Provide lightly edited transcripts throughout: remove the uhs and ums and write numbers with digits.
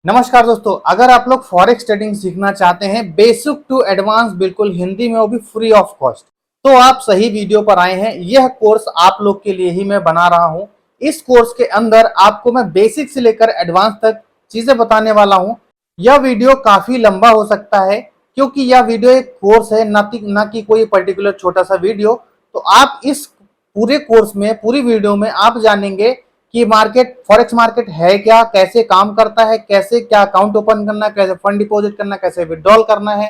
नमस्कार दोस्तों, अगर आप लोग फॉरेक्स ट्रेडिंग सीखना चाहते हैं बेसिक टू एडवांस बिल्कुल हिंदी में, वो भी फ्री ऑफ कॉस्ट, तो आप सही वीडियो पर आए हैं। यह कोर्स आप लोग के लिए ही मैं बना रहा हूं। इस कोर्स के अंदर आपको मैं बेसिक से लेकर एडवांस तक चीजें बताने वाला हूं। यह वीडियो काफी लंबा हो सकता है क्योंकि यह वीडियो एक कोर्स है, ना कि कोई पर्टिकुलर छोटा सा वीडियो। तो आप इस पूरे कोर्स में, पूरी वीडियो में आप जानेंगे कि मार्केट, फॉरेक्स मार्केट है क्या, कैसे काम करता है, कैसे क्या अकाउंट ओपन करना है, कैसे फंड डिपॉजिट करना है, कैसे विड्रॉल करना है,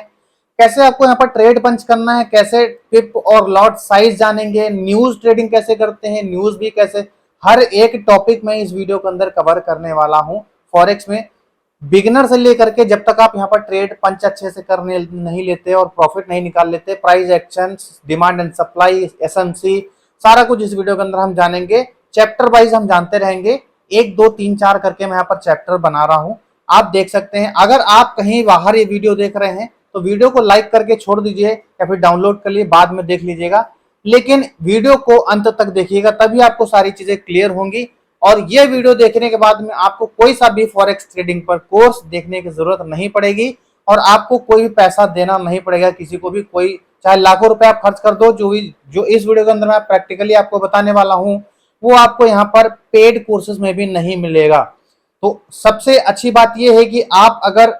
कैसे आपको यहाँ पर ट्रेड पंच करना है, कैसे टिप और लॉट साइज जानेंगे, न्यूज ट्रेडिंग कैसे करते हैं, न्यूज भी कैसे, हर एक टॉपिक मैं इस वीडियो के अंदर कवर करने वाला हूँ। फॉरेक्स में बिगिनर से लेकर के जब तक आप यहाँ पर ट्रेड पंच अच्छे से करने नहीं लेते और प्रॉफिट नहीं निकाल लेते, price action, demand and supply, SMC, सारा कुछ इस वीडियो के अंदर हम जानेंगे। चैप्टर वाइज हम जानते रहेंगे, 1 2 3 4 करके मैं यहाँ पर चैप्टर बना रहा हूँ। आप देख सकते हैं। अगर आप कहीं बाहर ये वीडियो देख रहे हैं तो वीडियो को लाइक करके छोड़ दीजिए या फिर डाउनलोड कर लिए बाद में देख लीजिएगा, लेकिन वीडियो को अंत तक देखिएगा, तभी आपको सारी चीजें क्लियर होंगी। और ये वीडियो देखने के बाद में आपको कोई सा भी फॉरेक्स ट्रेडिंग पर कोर्स देखने की जरूरत नहीं पड़ेगी और आपको कोई भी पैसा देना नहीं पड़ेगा किसी को भी। कोई चाहे लाखों रुपए आप खर्च कर दो, जो इस वीडियो के अंदर मैं प्रैक्टिकली आपको बताने वाला हूं वो आपको यहाँ पर पेड कोर्सेज में भी नहीं मिलेगा। तो सबसे अच्छी बात यह है कि आप अगर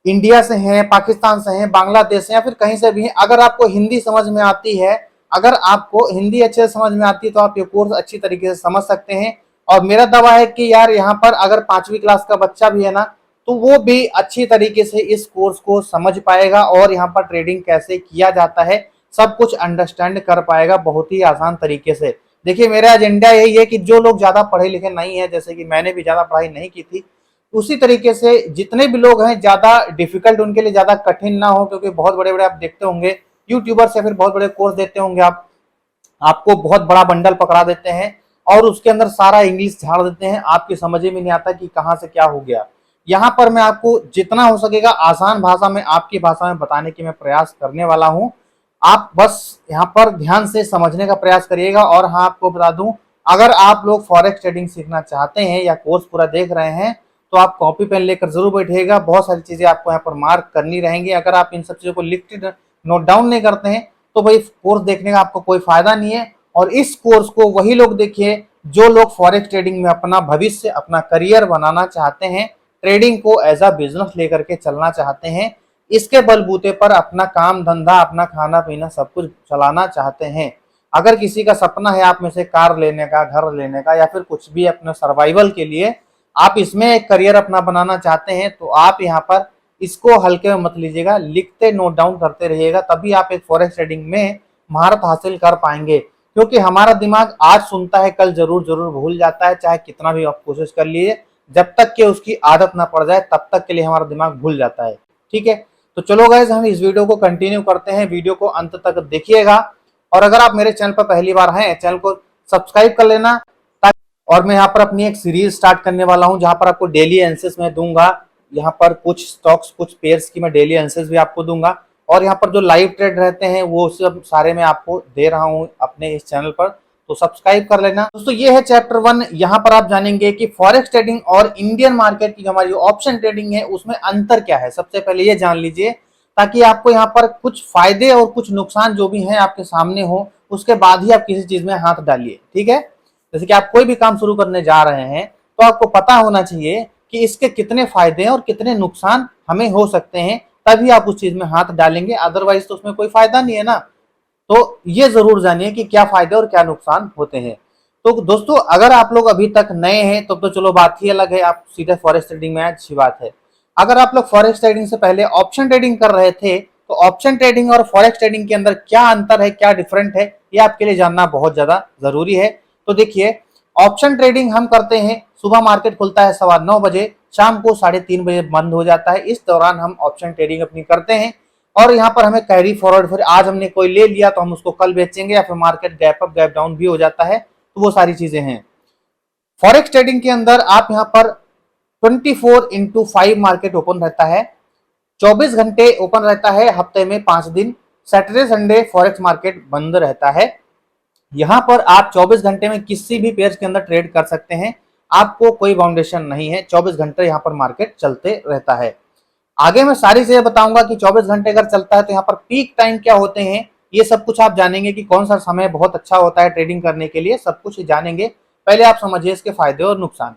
इंडिया से हैं, पाकिस्तान से हैं, बांग्लादेश से या फिर कहीं से भी हैं, अगर आपको हिंदी समझ में आती है, अगर आपको हिंदी अच्छे से समझ में आती है तो आप ये कोर्स अच्छी तरीके से समझ सकते हैं। और मेरा दावा है कि यार यहाँ पर अगर 5वीं क्लास का बच्चा भी है ना, तो वो भी अच्छी तरीके से इस कोर्स को समझ पाएगा और यहाँ पर ट्रेडिंग कैसे किया जाता है सब कुछ अंडरस्टैंड कर पाएगा बहुत ही आसान तरीके से। देखिए, मेरा एजेंडा यही है कि जो लोग ज्यादा पढ़े लिखे नहीं है, जैसे कि मैंने भी ज्यादा पढ़ाई नहीं की थी, उसी तरीके से जितने भी लोग हैं ज्यादा डिफिकल्ट उनके लिए ज्यादा कठिन ना हो, क्योंकि बहुत बड़े बड़े आप देखते होंगे यूट्यूबर्स या फिर बहुत बड़े कोर्स देते होंगे, आप आपको बहुत बड़ा बंडल पकड़ा देते हैं और उसके अंदर सारा इंग्लिश झाड़ देते हैं, आपकी समझ में नहीं आता कि कहां से क्या हो गया। यहाँ पर मैं आपको जितना हो सकेगा आसान भाषा में, आपकी भाषा में बताने की मैं प्रयास करने वाला हूँ। आप बस यहाँ पर ध्यान से समझने का प्रयास करिएगा। और हाँ, आपको बता दूं, अगर आप लोग फॉरेक्स ट्रेडिंग सीखना चाहते हैं या कोर्स पूरा देख रहे हैं तो आप कॉपी पेन लेकर जरूर बैठिएगा। बहुत सारी चीजें आपको यहाँ पर मार्क करनी रहेंगी। अगर आप इन सब चीजों को लिख नोट डाउन नहीं करते हैं तो भाई कोर्स देखने का आपको कोई फायदा नहीं है। और इस कोर्स को वही लोग देखिए जो लोग फॉरेक्स ट्रेडिंग में अपना भविष्य, अपना करियर बनाना चाहते हैं, ट्रेडिंग को एज अ बिजनेस लेकर के चलना चाहते हैं, इसके बलबूते पर अपना काम धंधा, अपना खाना पीना सब कुछ चलाना चाहते हैं। अगर किसी का सपना है आप में से कार लेने का, घर लेने का या फिर कुछ भी अपने सर्वाइवल के लिए आप इसमें एक करियर अपना बनाना चाहते हैं, तो आप यहाँ पर इसको हल्के में मत लीजिएगा, लिखते नोट डाउन करते रहिएगा, तभी आप एक फॉरेक्स ट्रेडिंग में महारत हासिल कर पाएंगे। क्योंकि हमारा दिमाग आज सुनता है, कल जरूर जरूर भूल जाता है, चाहे कितना भी आप कोशिश कर लीजिए, जब तक कि उसकी आदत ना पड़ जाए तब तक के लिए हमारा दिमाग भूल जाता है। ठीक है, तो चलो गाइस, हम इस वीडियो को कंटिन्यू करते हैं। वीडियो को अंत तक देखिएगा और अगर आप मेरे चैनल पर पहली बार हैं, चैनल को सब्सक्राइब कर लेना। और मैं यहाँ पर अपनी एक सीरीज स्टार्ट करने वाला हूँ जहां पर आपको डेली एनालिसिस मैं दूंगा। यहाँ पर कुछ स्टॉक्स, कुछ पेयर्स की मैं डेली एनालिसिस भी आपको दूंगा और यहाँ पर जो लाइव ट्रेड रहते हैं वो सब सारे मैं आपको दे रहा हूँ अपने इस चैनल पर, तो सब्सक्राइब कर लेना दोस्तों। ये है चैप्टर 1। यहाँ पर आप जानेंगे कि फॉरेक्स ट्रेडिंग और इंडियन मार्केट की हमारी ऑप्शन ट्रेडिंग है उसमें अंतर क्या है। सबसे पहले ये जान लीजिए ताकि आपको यहाँ पर कुछ फायदे और कुछ नुकसान जो भी हैं आपके सामने हो, उसके बाद ही आप किसी चीज में हाथ डालिए। ठीक है, जैसे कि आप कोई भी काम शुरू करने जा रहे हैं तो आपको पता होना चाहिए कि इसके कितने फायदे हैं और कितने नुकसान हमें हो सकते हैं, तभी आप उस चीज में हाथ डालेंगे, अदरवाइज तो उसमें कोई फायदा नहीं है ना। तो ये जरूर जानिए कि क्या फायदे और क्या नुकसान होते हैं। तो दोस्तों, अगर आप लोग अभी तक नए हैं तो चलो बात ही अलग है, आप सीधे फॉरेक्स ट्रेडिंग में आए, अच्छी बात है। अगर आप लोग फॉरेक्स ट्रेडिंग से पहले ऑप्शन ट्रेडिंग कर रहे थे तो ऑप्शन ट्रेडिंग और फॉरेक्स ट्रेडिंग के अंदर क्या अंतर है, क्या डिफरेंट है, ये आपके लिए जानना बहुत ज्यादा जरूरी है। तो देखिए, ऑप्शन ट्रेडिंग हम करते हैं, सुबह मार्केट खुलता है 9:15 बजे, शाम को 3:30 बजे बंद हो जाता है। इस दौरान हम ऑप्शन ट्रेडिंग अपनी करते हैं और यहाँ पर हमें कैरी फॉरवर्ड, फिर आज हमने कोई ले लिया तो हम उसको कल बेचेंगे, या फिर market gap up gap down भी हो जाता है, तो वो सारी चीजें हैं। फॉरेक्स ट्रेडिंग के अंदर आप यहाँ पर 24x5 मार्केट ओपन रहता है, 24 घंटे ओपन रहता है, हफ्ते में 5 दिन, सैटरडे संडे फॉरेक्स मार्केट बंद रहता है। यहाँ पर आप 24 घंटे में किसी भी पेयर के अंदर ट्रेड कर सकते हैं। आपको कोई बाउंडेशन नहीं है, 24 घंटे यहाँ पर मार्केट चलते रहता है। आगे मैं सारी चीजें बताऊंगा कि 24 घंटे अगर चलता है तो यहाँ पर पीक टाइम क्या होते हैं, ये सब कुछ आप जानेंगे कि कौन सा समय बहुत अच्छा होता है ट्रेडिंग करने के लिए, सब कुछ जानेंगे। पहले आप समझिए इसके फायदे और नुकसान।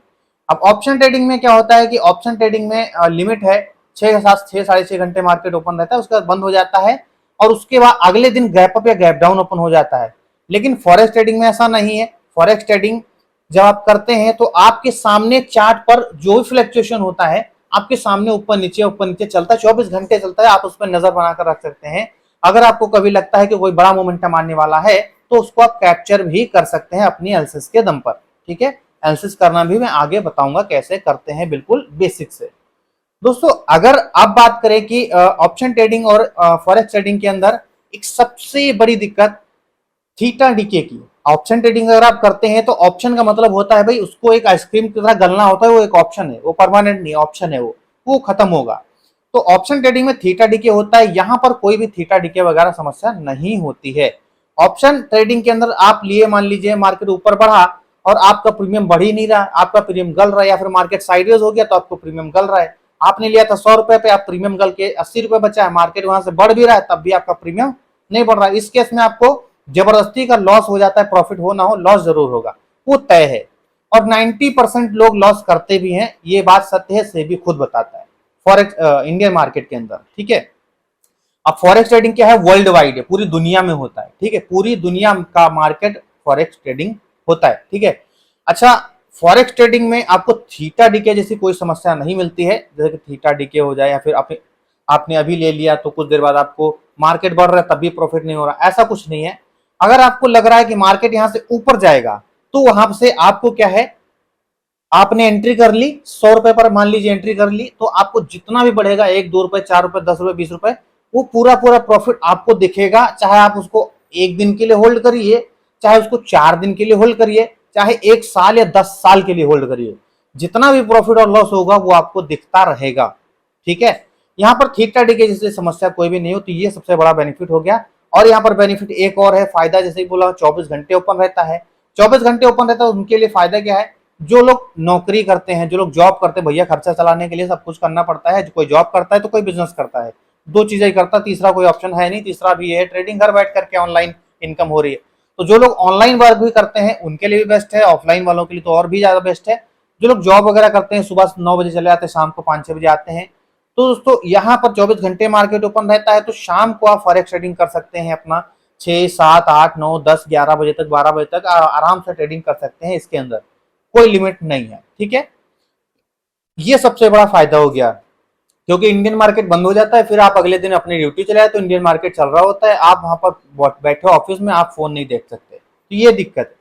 अब ऑप्शन ट्रेडिंग में क्या होता है कि ऑप्शन ट्रेडिंग में लिमिट है 6 साढ़े 6 घंटे मार्केट ओपन रहता है, उसके बाद बंद हो जाता है और उसके बाद अगले दिन गैप अप या गैप डाउन ओपन हो जाता है। लेकिन फॉरेक्स ट्रेडिंग में ऐसा नहीं है। फॉरेक्स ट्रेडिंग जब आप करते हैं तो आपके सामने चार्ट पर जो भी फ्लक्चुएशन होता है आपके सामने ऊपर नीचे चलता है, 24 घंटे चलता है, आप उस पर नजर बनाकर रख सकते हैं। अगर आपको कभी लगता है कि कोई बड़ा मोमेंटम आने वाला है तो उसको आप कैप्चर भी कर सकते हैं अपनी एनालिसिस के दम पर। ठीक है, एनालिसिस करना भी मैं आगे बताऊंगा कैसे करते हैं, बिल्कुल बेसिक से। दोस्तों अगर आप बात करें कि ऑप्शन ट्रेडिंग और फॉरेक्स ट्रेडिंग के अंदर एक सबसे बड़ी दिक्कत थीटा डीके की। ऑप्शन ट्रेडिंग अगर आप करते हैं तो ऑप्शन का मतलब होता है भाई उसको एक आइसक्रीम की तरह गलना होता है, वो एक ऑप्शन है, वो परमानेंट नहीं, ऑप्शन है, वो खत्म होगा। तो ऑप्शन ट्रेडिंग में थीटा डीके होता है, यहां पर कोई भी थीटा डीके वगैरह समस्या नहीं होती है। ऑप्शन ट्रेडिंग के अंदर आप लिए, मान लीजिए मार्केट ऊपर बढ़ा और आपका प्रीमियम बढ़ ही नहीं रहा, आपका प्रीमियम गल रहा है, या फिर मार्केट साइडवेज हो गया तो आपको प्रीमियम गल रहा है। आपने लिया था 100 रुपए पे, आप प्रीमियम गल के 80 रुपए बचा है, मार्केट वहां से बढ़ भी रहा है तब भी आपका प्रीमियम नहीं बढ़ रहा है। इस केस में आपको जबरदस्ती का लॉस हो जाता है, प्रॉफिट हो ना हो लॉस जरूर होगा, वो तय है। और 90% लोग लॉस करते भी हैं, ये बात सत्य है, सेबी खुद बताता है फॉरेक्स इंडियन मार्केट के अंदर। ठीक है, अब फॉरेक्स ट्रेडिंग क्या है, वर्ल्ड वाइड है, पूरी दुनिया में होता है। ठीक है, पूरी दुनिया का मार्केट फॉरेक्स ट्रेडिंग होता है। ठीक है, अच्छा फॉरेक्स ट्रेडिंग में आपको थीटा डीके जैसी कोई समस्या नहीं मिलती है, जैसे कि थीटा डीके हो जाए या फिर आपने अभी ले लिया तो कुछ देर बाद आपको मार्केट बढ़ रहा है तब भी प्रॉफिट नहीं हो रहा, ऐसा कुछ नहीं है। अगर आपको लग रहा है कि मार्केट यहां से ऊपर जाएगा तो वहां से आपको क्या है, आपने एंट्री कर ली 100 रुपए पर, मान लीजिए एंट्री कर ली, तो आपको जितना भी बढ़ेगा 1 2 रुपए 4 रुपए 10 रुपए 20 रुपए, वो पूरा पूरा प्रॉफिट आपको दिखेगा। चाहे आप उसको एक दिन के लिए होल्ड करिए, चाहे उसको 4 दिन के लिए होल्ड करिए, चाहे 1 साल या 10 साल के लिए होल्ड करिए, जितना भी प्रॉफिट और लॉस होगा वो आपको दिखता रहेगा। ठीक है, यहाँ पर थीटा डीके जैसी समस्या कोई भी नहीं होती, ये सबसे बड़ा बेनिफिट हो गया। और यहाँ पर बेनिफिट एक और है, फायदा जैसे ही बोला 24 घंटे ओपन रहता है। 24 घंटे ओपन रहता है, उनके लिए फायदा क्या है, जो लोग नौकरी करते हैं, जो लोग जॉब करते हैं, भैया खर्चा चलाने के लिए सब कुछ करना पड़ता है, कोई जॉब करता है तो कोई बिजनेस करता है, दो चीजें ही करता है, तीसरा कोई ऑप्शन है नहीं। तीसरा भी है ट्रेडिंग, घर बैठ करके ऑनलाइन इनकम हो रही है। तो जो लोग ऑनलाइन वर्क भी करते हैं उनके लिए भी बेस्ट है, ऑफलाइन वालों के लिए तो और भी ज्यादा बेस्ट है। जो लोग जॉब वगैरह करते हैं सुबह 9 बजे चले आते हैं, शाम को 5 6 बजे आते हैं, तो दोस्तों यहाँ पर 24 घंटे मार्केट ओपन रहता है, तो शाम को आप फॉरेक्स ट्रेडिंग कर सकते हैं अपना 6 7 8 9 10 11 बजे तक, 12 बजे तक आराम से ट्रेडिंग कर सकते हैं, इसके अंदर कोई लिमिट नहीं है। ठीक है, ये सबसे बड़ा फायदा हो गया, क्योंकि इंडियन मार्केट बंद हो जाता है, फिर आप अगले दिन अपनी ड्यूटी चले आए तो इंडियन मार्केट चल रहा होता है, आप वहां पर बैठे ऑफिस में, आप फोन नहीं देख सकते, तो ये दिक्कत है।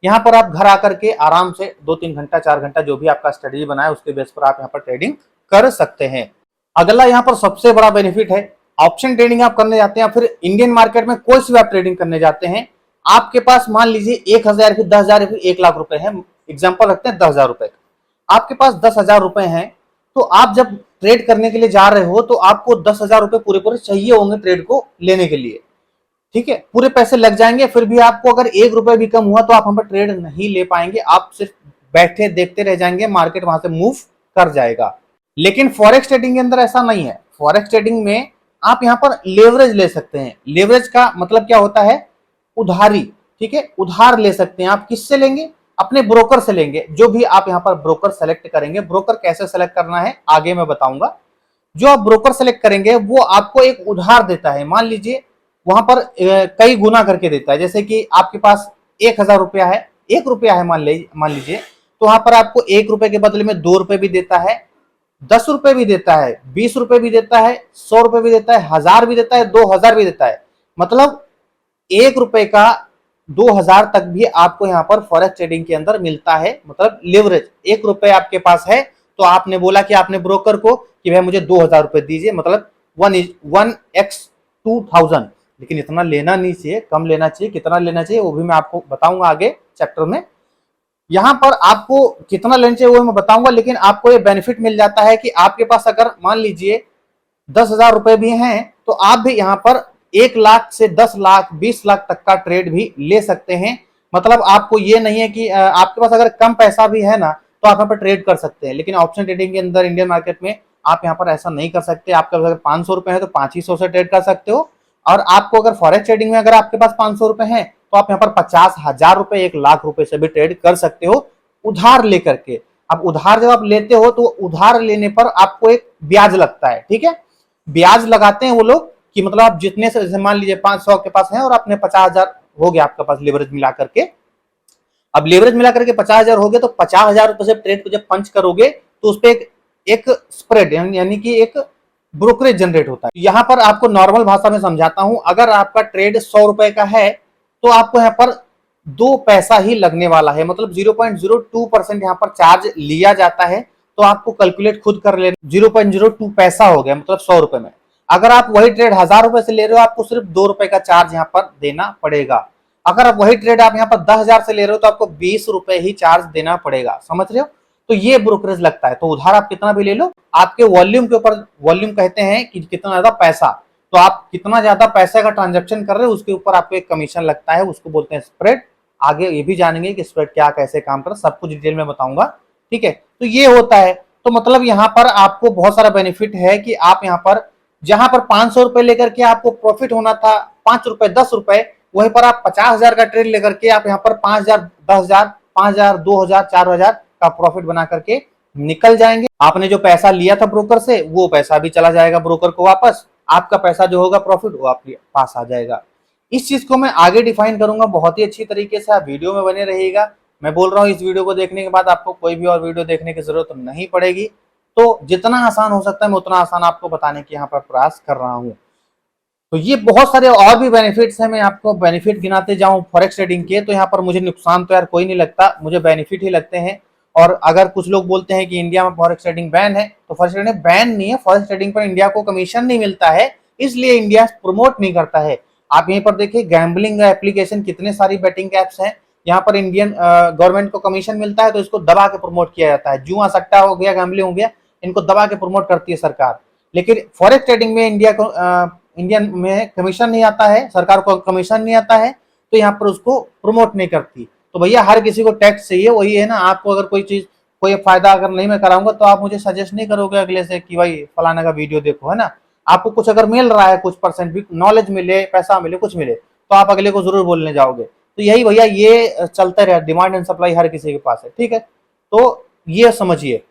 यहाँ पर आप घर आकर के आराम से 2 3 घंटा 4 घंटा जो भी आपका स्टडी बनाए उसके बेस पर आप यहाँ पर ट्रेडिंग कर सकते हैं। अगला यहाँ पर सबसे बड़ा बेनिफिट है, ऑप्शन ट्रेडिंग आप करने जाते हैं, फिर इंडियन मार्केट में कोई सी आप ट्रेडिंग करने जाते हैं, आपके पास मान लीजिए 1,000 फिर 10,000 फिर 1 लाख रुपए है, एग्जाम्पल रखते हैं 10,000 रुपए का, आपके पास 10,000 रुपए हैं, तो आप जब ट्रेड करने के लिए जा रहे हो तो आपको 10,000 रुपए पूरे पूरे चाहिए होंगे ट्रेड को लेने के लिए। ठीक है, पूरे पैसे लग जाएंगे, फिर भी आपको अगर 1 रुपए भी कम हुआ तो आप हम पर ट्रेड नहीं ले पाएंगे, आप सिर्फ बैठे देखते रह जाएंगे, मार्केट वहां से मूव कर जाएगा। लेकिन फॉरेक्स ट्रेडिंग के अंदर ऐसा नहीं है। फॉरेक्स ट्रेडिंग में आप यहाँ पर लेवरेज ले सकते हैं। लेवरेज का मतलब क्या होता है, उधारी। ठीक है, उधार ले सकते हैं आप, किससे लेंगे, अपने ब्रोकर से लेंगे। जो भी आप यहाँ पर ब्रोकर सेलेक्ट करेंगे, ब्रोकर कैसे सेलेक्ट करना है आगे मैं बताऊंगा। जो आप ब्रोकर सेलेक्ट करेंगे वो आपको एक उधार देता है, मान लीजिए वहां पर कई गुना करके देता है। जैसे कि आपके पास 1,000 रुपया है, 1 रुपया है मान लीजिए, तो वहां पर आपको 1 रुपए के बदले में 2 रुपए भी देता है, 10 रुपए भी देता है, 20 रुपए भी देता है, 100 रुपए भी देता है, 1,000 भी देता है, 2,000 भी देता है। मतलब 1 रुपए का 2,000 तक भी आपको यहाँ पर फॉरेक्स ट्रेडिंग के अंदर मिलता है। मतलब लेवरेज 1 रुपए आपके पास है तो आपने बोला कि आपने ब्रोकर को कि भाई मुझे 2,000 रुपए दीजिए, मतलब 1x2000, लेकिन इतना लेना नहीं चाहिए, कम लेना चाहिए। कितना लेना चाहिए वो भी मैं आपको बताऊंगा आगे चैप्टर में। यहाँ पर आपको कितना लेना चाहिए वो मैं बताऊंगा, लेकिन आपको ये बेनिफिट मिल जाता है कि आपके पास अगर मान लीजिए 10,000 रुपए भी हैं तो आप भी यहाँ पर 1 लाख से 10 लाख 20 लाख तक का ट्रेड भी ले सकते हैं। मतलब आपको ये नहीं है कि आपके पास अगर कम पैसा भी है ना तो आप यहाँ पर ट्रेड कर सकते हैं। लेकिन ऑप्शन ट्रेडिंग के अंदर इंडियन मार्केट में आप यहाँ पर ऐसा नहीं कर सकते। आपका अगर 500 रुपए है तो 500 से ट्रेड कर सकते हो, और आपको अगर फॉरेक्स ट्रेडिंग में अगर आपके पास 500 रुपए है तो आप यहाँ पर 50,000 रुपए 1,00,000 रुपए से भी ट्रेड कर सकते हो उधार लेकर के। अब उधार जब आप लेते हो तो उधार लेने पर आपको एक ब्याज लगता है, ठीक है। ब्याज लगाते हैं वो लोग कि मतलब आप जितने से, जैसे मान लीजिए 500 के पास है और आपने 50,000 हो गया आपके पास लेवरेज मिला करके। अब लेवरेज मिला करके 50,000 हो गया तो 50,000 रुपए से ट्रेड को जब पंच करोगे तो उस पर एक स्प्रेड यानी कि एक ब्रोकरेज जनरेट होता है। यहां पर आपको नॉर्मल भाषा में समझाता हूं, अगर आपका ट्रेड 100 रुपए का है तो आपको यहाँ पर 2 पैसा ही लगने वाला है, मतलब 0.02% यहाँ पर चार्ज लिया जाता है। तो आपको कैलकुलेट खुद कर लेना, 0.02 पैसा हो गया मतलब 100 रुपए में। अगर आप वही ट्रेड 1,000 रुपए से ले रहे हो आपको सिर्फ 2 रुपए का चार्ज यहाँ पर देना पड़ेगा। अगर आप वही ट्रेड आप यहाँ पर 10,000 से ले रहे हो तो आपको 20 रुपए ही चार्ज देना पड़ेगा, समझ रहे हो। तो ये ब्रोकरेज लगता है। तो उधार आप कितना भी ले लो, आपके वॉल्यूम के ऊपर, वॉल्यूम कहते हैं कि कितना ज्यादा पैसा, तो आप कितना ज्यादा पैसे का ट्रांजेक्शन कर रहे हो उसके ऊपर आपको एक कमीशन लगता है, उसको बोलते हैं स्प्रेड। आगे ये भी जानेंगे कि स्प्रेड क्या कैसे काम कर, सब कुछ डिटेल में बताऊंगा, ठीक है। तो ये होता है। तो मतलब यहाँ पर आपको बहुत सारा बेनिफिट है कि आप यहाँ पर जहां पर 500 रुपए लेकर के आपको प्रॉफिट होना था 5 रुपए 10 रुपए, वहीं पर आप 50,000 का ट्रेड लेकर के आप यहाँ पर 5,000 10,000 5,000 2,000 4,000 का प्रॉफिट बना करके निकल जाएंगे। आपने जो पैसा लिया था ब्रोकर से वो पैसा भी चला जाएगा ब्रोकर को वापस, आपका पैसा जो होगा प्रॉफिट वो आपके पास आ जाएगा। इस चीज को मैं आगे डिफाइन करूंगा बहुत ही अच्छी तरीके से, आप वीडियो में बने रहिएगा। मैं बोल रहा हूँ इस वीडियो को देखने के बाद आपको कोई भी और वीडियो देखने की जरूरत नहीं पड़ेगी। तो जितना आसान हो सकता है मैं उतना आसान आपको बताने की यहाँ पर प्रयास कर रहा हूँ। तो ये बहुत सारे और भी बेनिफिट्स हैं, मैं आपको बेनिफिट गिनाते जाऊं फॉरेक्स ट्रेडिंग के तो यहाँ पर मुझे नुकसान तो यार कोई नहीं लगता, मुझे बेनिफिट ही लगते हैं। और अगर कुछ लोग बोलते हैं कि इंडिया में फॉरेक्स ट्रेडिंग बैन है, तो फॉरेक्स ट्रेडिंग बैन नहीं है, फॉरेक्स ट्रेडिंग पर इंडिया को कमीशन नहीं मिलता है, इसलिए इंडिया प्रमोट नहीं करता है। आप यहीं पर देखिए गैम्बलिंग एप्लीकेशन, कितने सारी बेटिंग एप्स हैं, यहाँ पर इंडियन गवर्नमेंट को कमीशन मिलता है तो इसको दबा के प्रमोट किया जाता है। जुआ सट्टा हो गया, गैम्बलिंग हो गया, इनको दबा के प्रमोट करती है सरकार। लेकिन फॉरेक्स ट्रेडिंग में इंडियन में कमीशन नहीं आता है, सरकार को कमीशन नहीं आता है, तो यहाँ पर उसको प्रमोट नहीं करती। तो भैया हर किसी को टैक्स चाहिए, वही है ना। आपको अगर कोई चीज, कोई फायदा अगर नहीं मैं कराऊंगा तो आप मुझे सजेस्ट नहीं करोगे अगले से कि भाई फलाना का वीडियो देखो, है ना। आपको कुछ अगर मिल रहा है, कुछ परसेंट भी नॉलेज मिले, पैसा मिले, कुछ मिले, तो आप अगले को जरूर बोलने जाओगे। तो यही भैया ये चलता रहा, डिमांड एंड सप्लाई हर किसी के पास है, ठीक है। तो ये समझिए,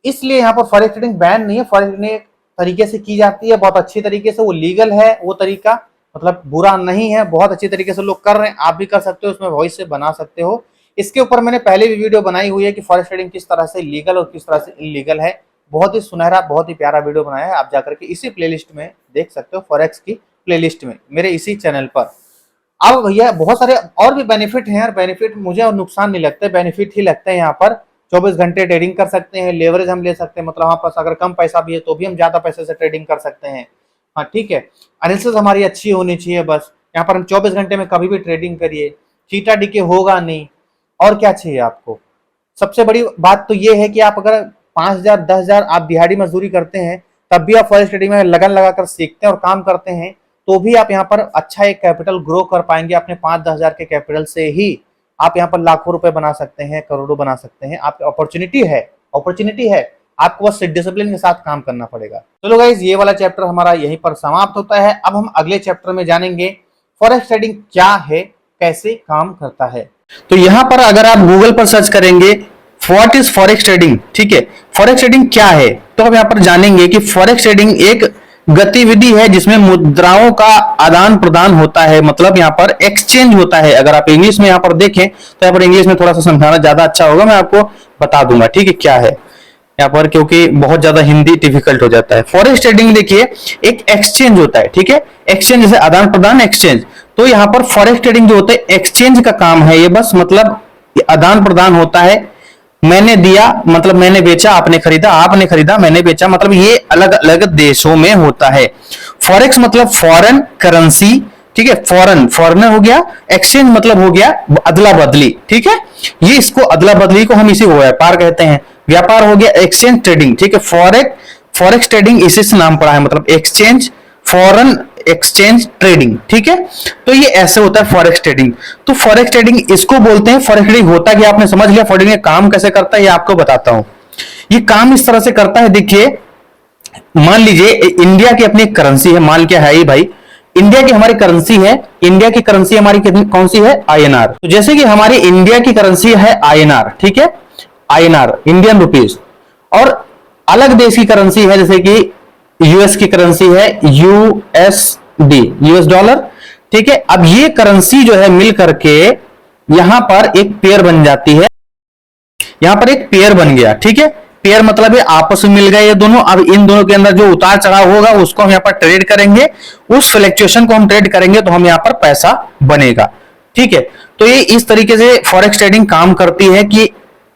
इसलिए यहाँ पर फॉरेक्स ट्रेडिंग बैन नहीं है। फॉरेक्स ट्रेडिंग एक तरीके से की जाती है, बहुत अच्छी तरीके से, वो लीगल है वो तरीका, मतलब बुरा नहीं है, बहुत अच्छी तरीके से लोग कर रहे हैं। आप भी कर सकते हो, उसमें वॉइस से बना सकते हो। इसके ऊपर मैंने पहले भी वीडियो बनाई हुई है कि फॉरेक्स ट्रेडिंग किस तरह से लीगल और किस तरह से इलीगल है। बहुत ही सुनहरा, बहुत ही प्यारा वीडियो बनाया है, आप जाकर के इसी प्लेलिस्ट में देख सकते हो, फॉरेक्स की प्लेलिस्ट में, मेरे इसी चैनल पर। अब भैया बहुत सारे और भी बेनिफिट हैं यार, बेनिफिट मुझे और नुकसान नहीं लगते, बेनिफिट ही लगते हैं। यहाँ पर 24 घंटे ट्रेडिंग कर सकते हैं, लेवरेज हम ले सकते हैं, मतलब हमारे पास अगर कम पैसा भी है तो भी हम ज्यादा पैसे से ट्रेडिंग कर सकते हैं, हाँ ठीक है। एनालिसिस हमारी अच्छी होनी चाहिए, बस यहाँ पर हम 24 घंटे में कभी भी ट्रेडिंग करिए, चीटा डीके होगा नहीं। और क्या चाहिए आपको। सबसे बड़ी बात तो ये है कि आप अगर 5,000 10,000 आप दिहाड़ी मजदूरी करते हैं, तब भी आप फॉरेक्स ट्रेडिंग में लगन लगाकर सीखते हैं और काम करते हैं, तो भी आप यहाँ पर अच्छा एक कैपिटल ग्रो कर पाएंगे। अपने 5-10 हजार के कैपिटल से ही आप यहाँ पर लाखों रुपए बना सकते हैं, करोड़ों बना सकते हैं। आपकी अपॉर्चुनिटी है, आपको बस डिसिप्लिन के साथ काम करना पड़ेगा। चलो गाइस, ये वाला चैप्टर हमारा यहीं पर समाप्त होता है। अब हम अगले चैप्टर में जानेंगे फॉरेक्स ट्रेडिंग क्या है, कैसे काम करता है। तो यहाँ पर अगर आप गूगल पर सर्च करेंगे व्हाट इज फॉरेक्स ट्रेडिंग, ठीक है, फॉरेक्स ट्रेडिंग क्या है, तो हम यहाँ पर जानेंगे कि फॉरेक्स ट्रेडिंग एक गतिविधि है जिसमें मुद्राओं का आदान प्रदान होता है, मतलब यहाँ पर एक्सचेंज होता है। अगर आप इंग्लिश में यहाँ पर देखें तो यहाँ पर इंग्लिश में थोड़ा सा समझाना ज्यादा अच्छा होगा, मैं आपको बता दूंगा, ठीक है, क्या है यहाँ पर, क्योंकि बहुत ज्यादा हिंदी डिफिकल्ट हो जाता है। फॉरेक्स ट्रेडिंग देखिए एक एक्सचेंज होता है, ठीक है, एक्सचेंज जैसे आदान प्रदान एक्सचेंज, तो यहाँ पर फॉरेक्स ट्रेडिंग जो होता है एक्सचेंज का काम है ये, बस मतलब आदान प्रदान होता है। मैंने दिया मतलब मैंने बेचा, आपने खरीदा, आपने खरीदा, मैंने बेचा, मतलब ये अलग अलग देशों में होता है। फॉरेक्स मतलब फॉरेन करेंसी, ठीक है, फॉरेनर हो गया, एक्सचेंज मतलब हो गया अदला बदली, ठीक है, ये इसको अदला बदली को हम इसी को व्यापार कहते हैं। व्यापार हो गया एक्सचेंज ट्रेडिंग, ठीक है, फॉरेक्स ट्रेडिंग इसी से नाम पड़ा है, मतलब एक्सचेंज, फॉरेन एक्सचेंज ट्रेडिंग, ठीक है। तो ये ऐसे होता है फॉरेक्स ट्रेडिंग। तो फॉरेक्स ट्रेडिंग इसको बोलते हैं। फॉरेक्स ट्रेडिंग होता क्या आपने समझ लिया। फॉरेक्स ट्रेडिंग काम कैसे करता है ये आपको बताता हूं। ये काम इस तरह से करता है, देखिए मान लीजिए इंडिया की अपनी करेंसी है, मान क्या है ये भाई, इंडिया की हमारी करेंसी है। इंडिया की करेंसी हमारी कितनी कौन सी है, आईएनआर। तो जैसे कि हमारी इंडिया की करेंसी है आईएनआर, ठीक है, आईएनआर इंडियन रुपीज, और अलग देश की करेंसी है जैसे कि यूएस की करेंसी है यूएसडी, यूएस डॉलर, ठीक है। अब ये करेंसी जो है मिल करके यहां पर एक पेयर बन जाती है, यहां पर एक पेयर बन गया, ठीक है। पेयर मतलब ये आपस में मिल गए ये दोनों। अब इन दोनों के अंदर जो उतार चढ़ाव होगा उसको हम यहां पर ट्रेड करेंगे, उस फ्लक्चुएशन को हम ट्रेड करेंगे तो हम यहां पर पैसा बनेगा, ठीक है। तो ये इस तरीके से फॉरेक्स ट्रेडिंग काम करती है कि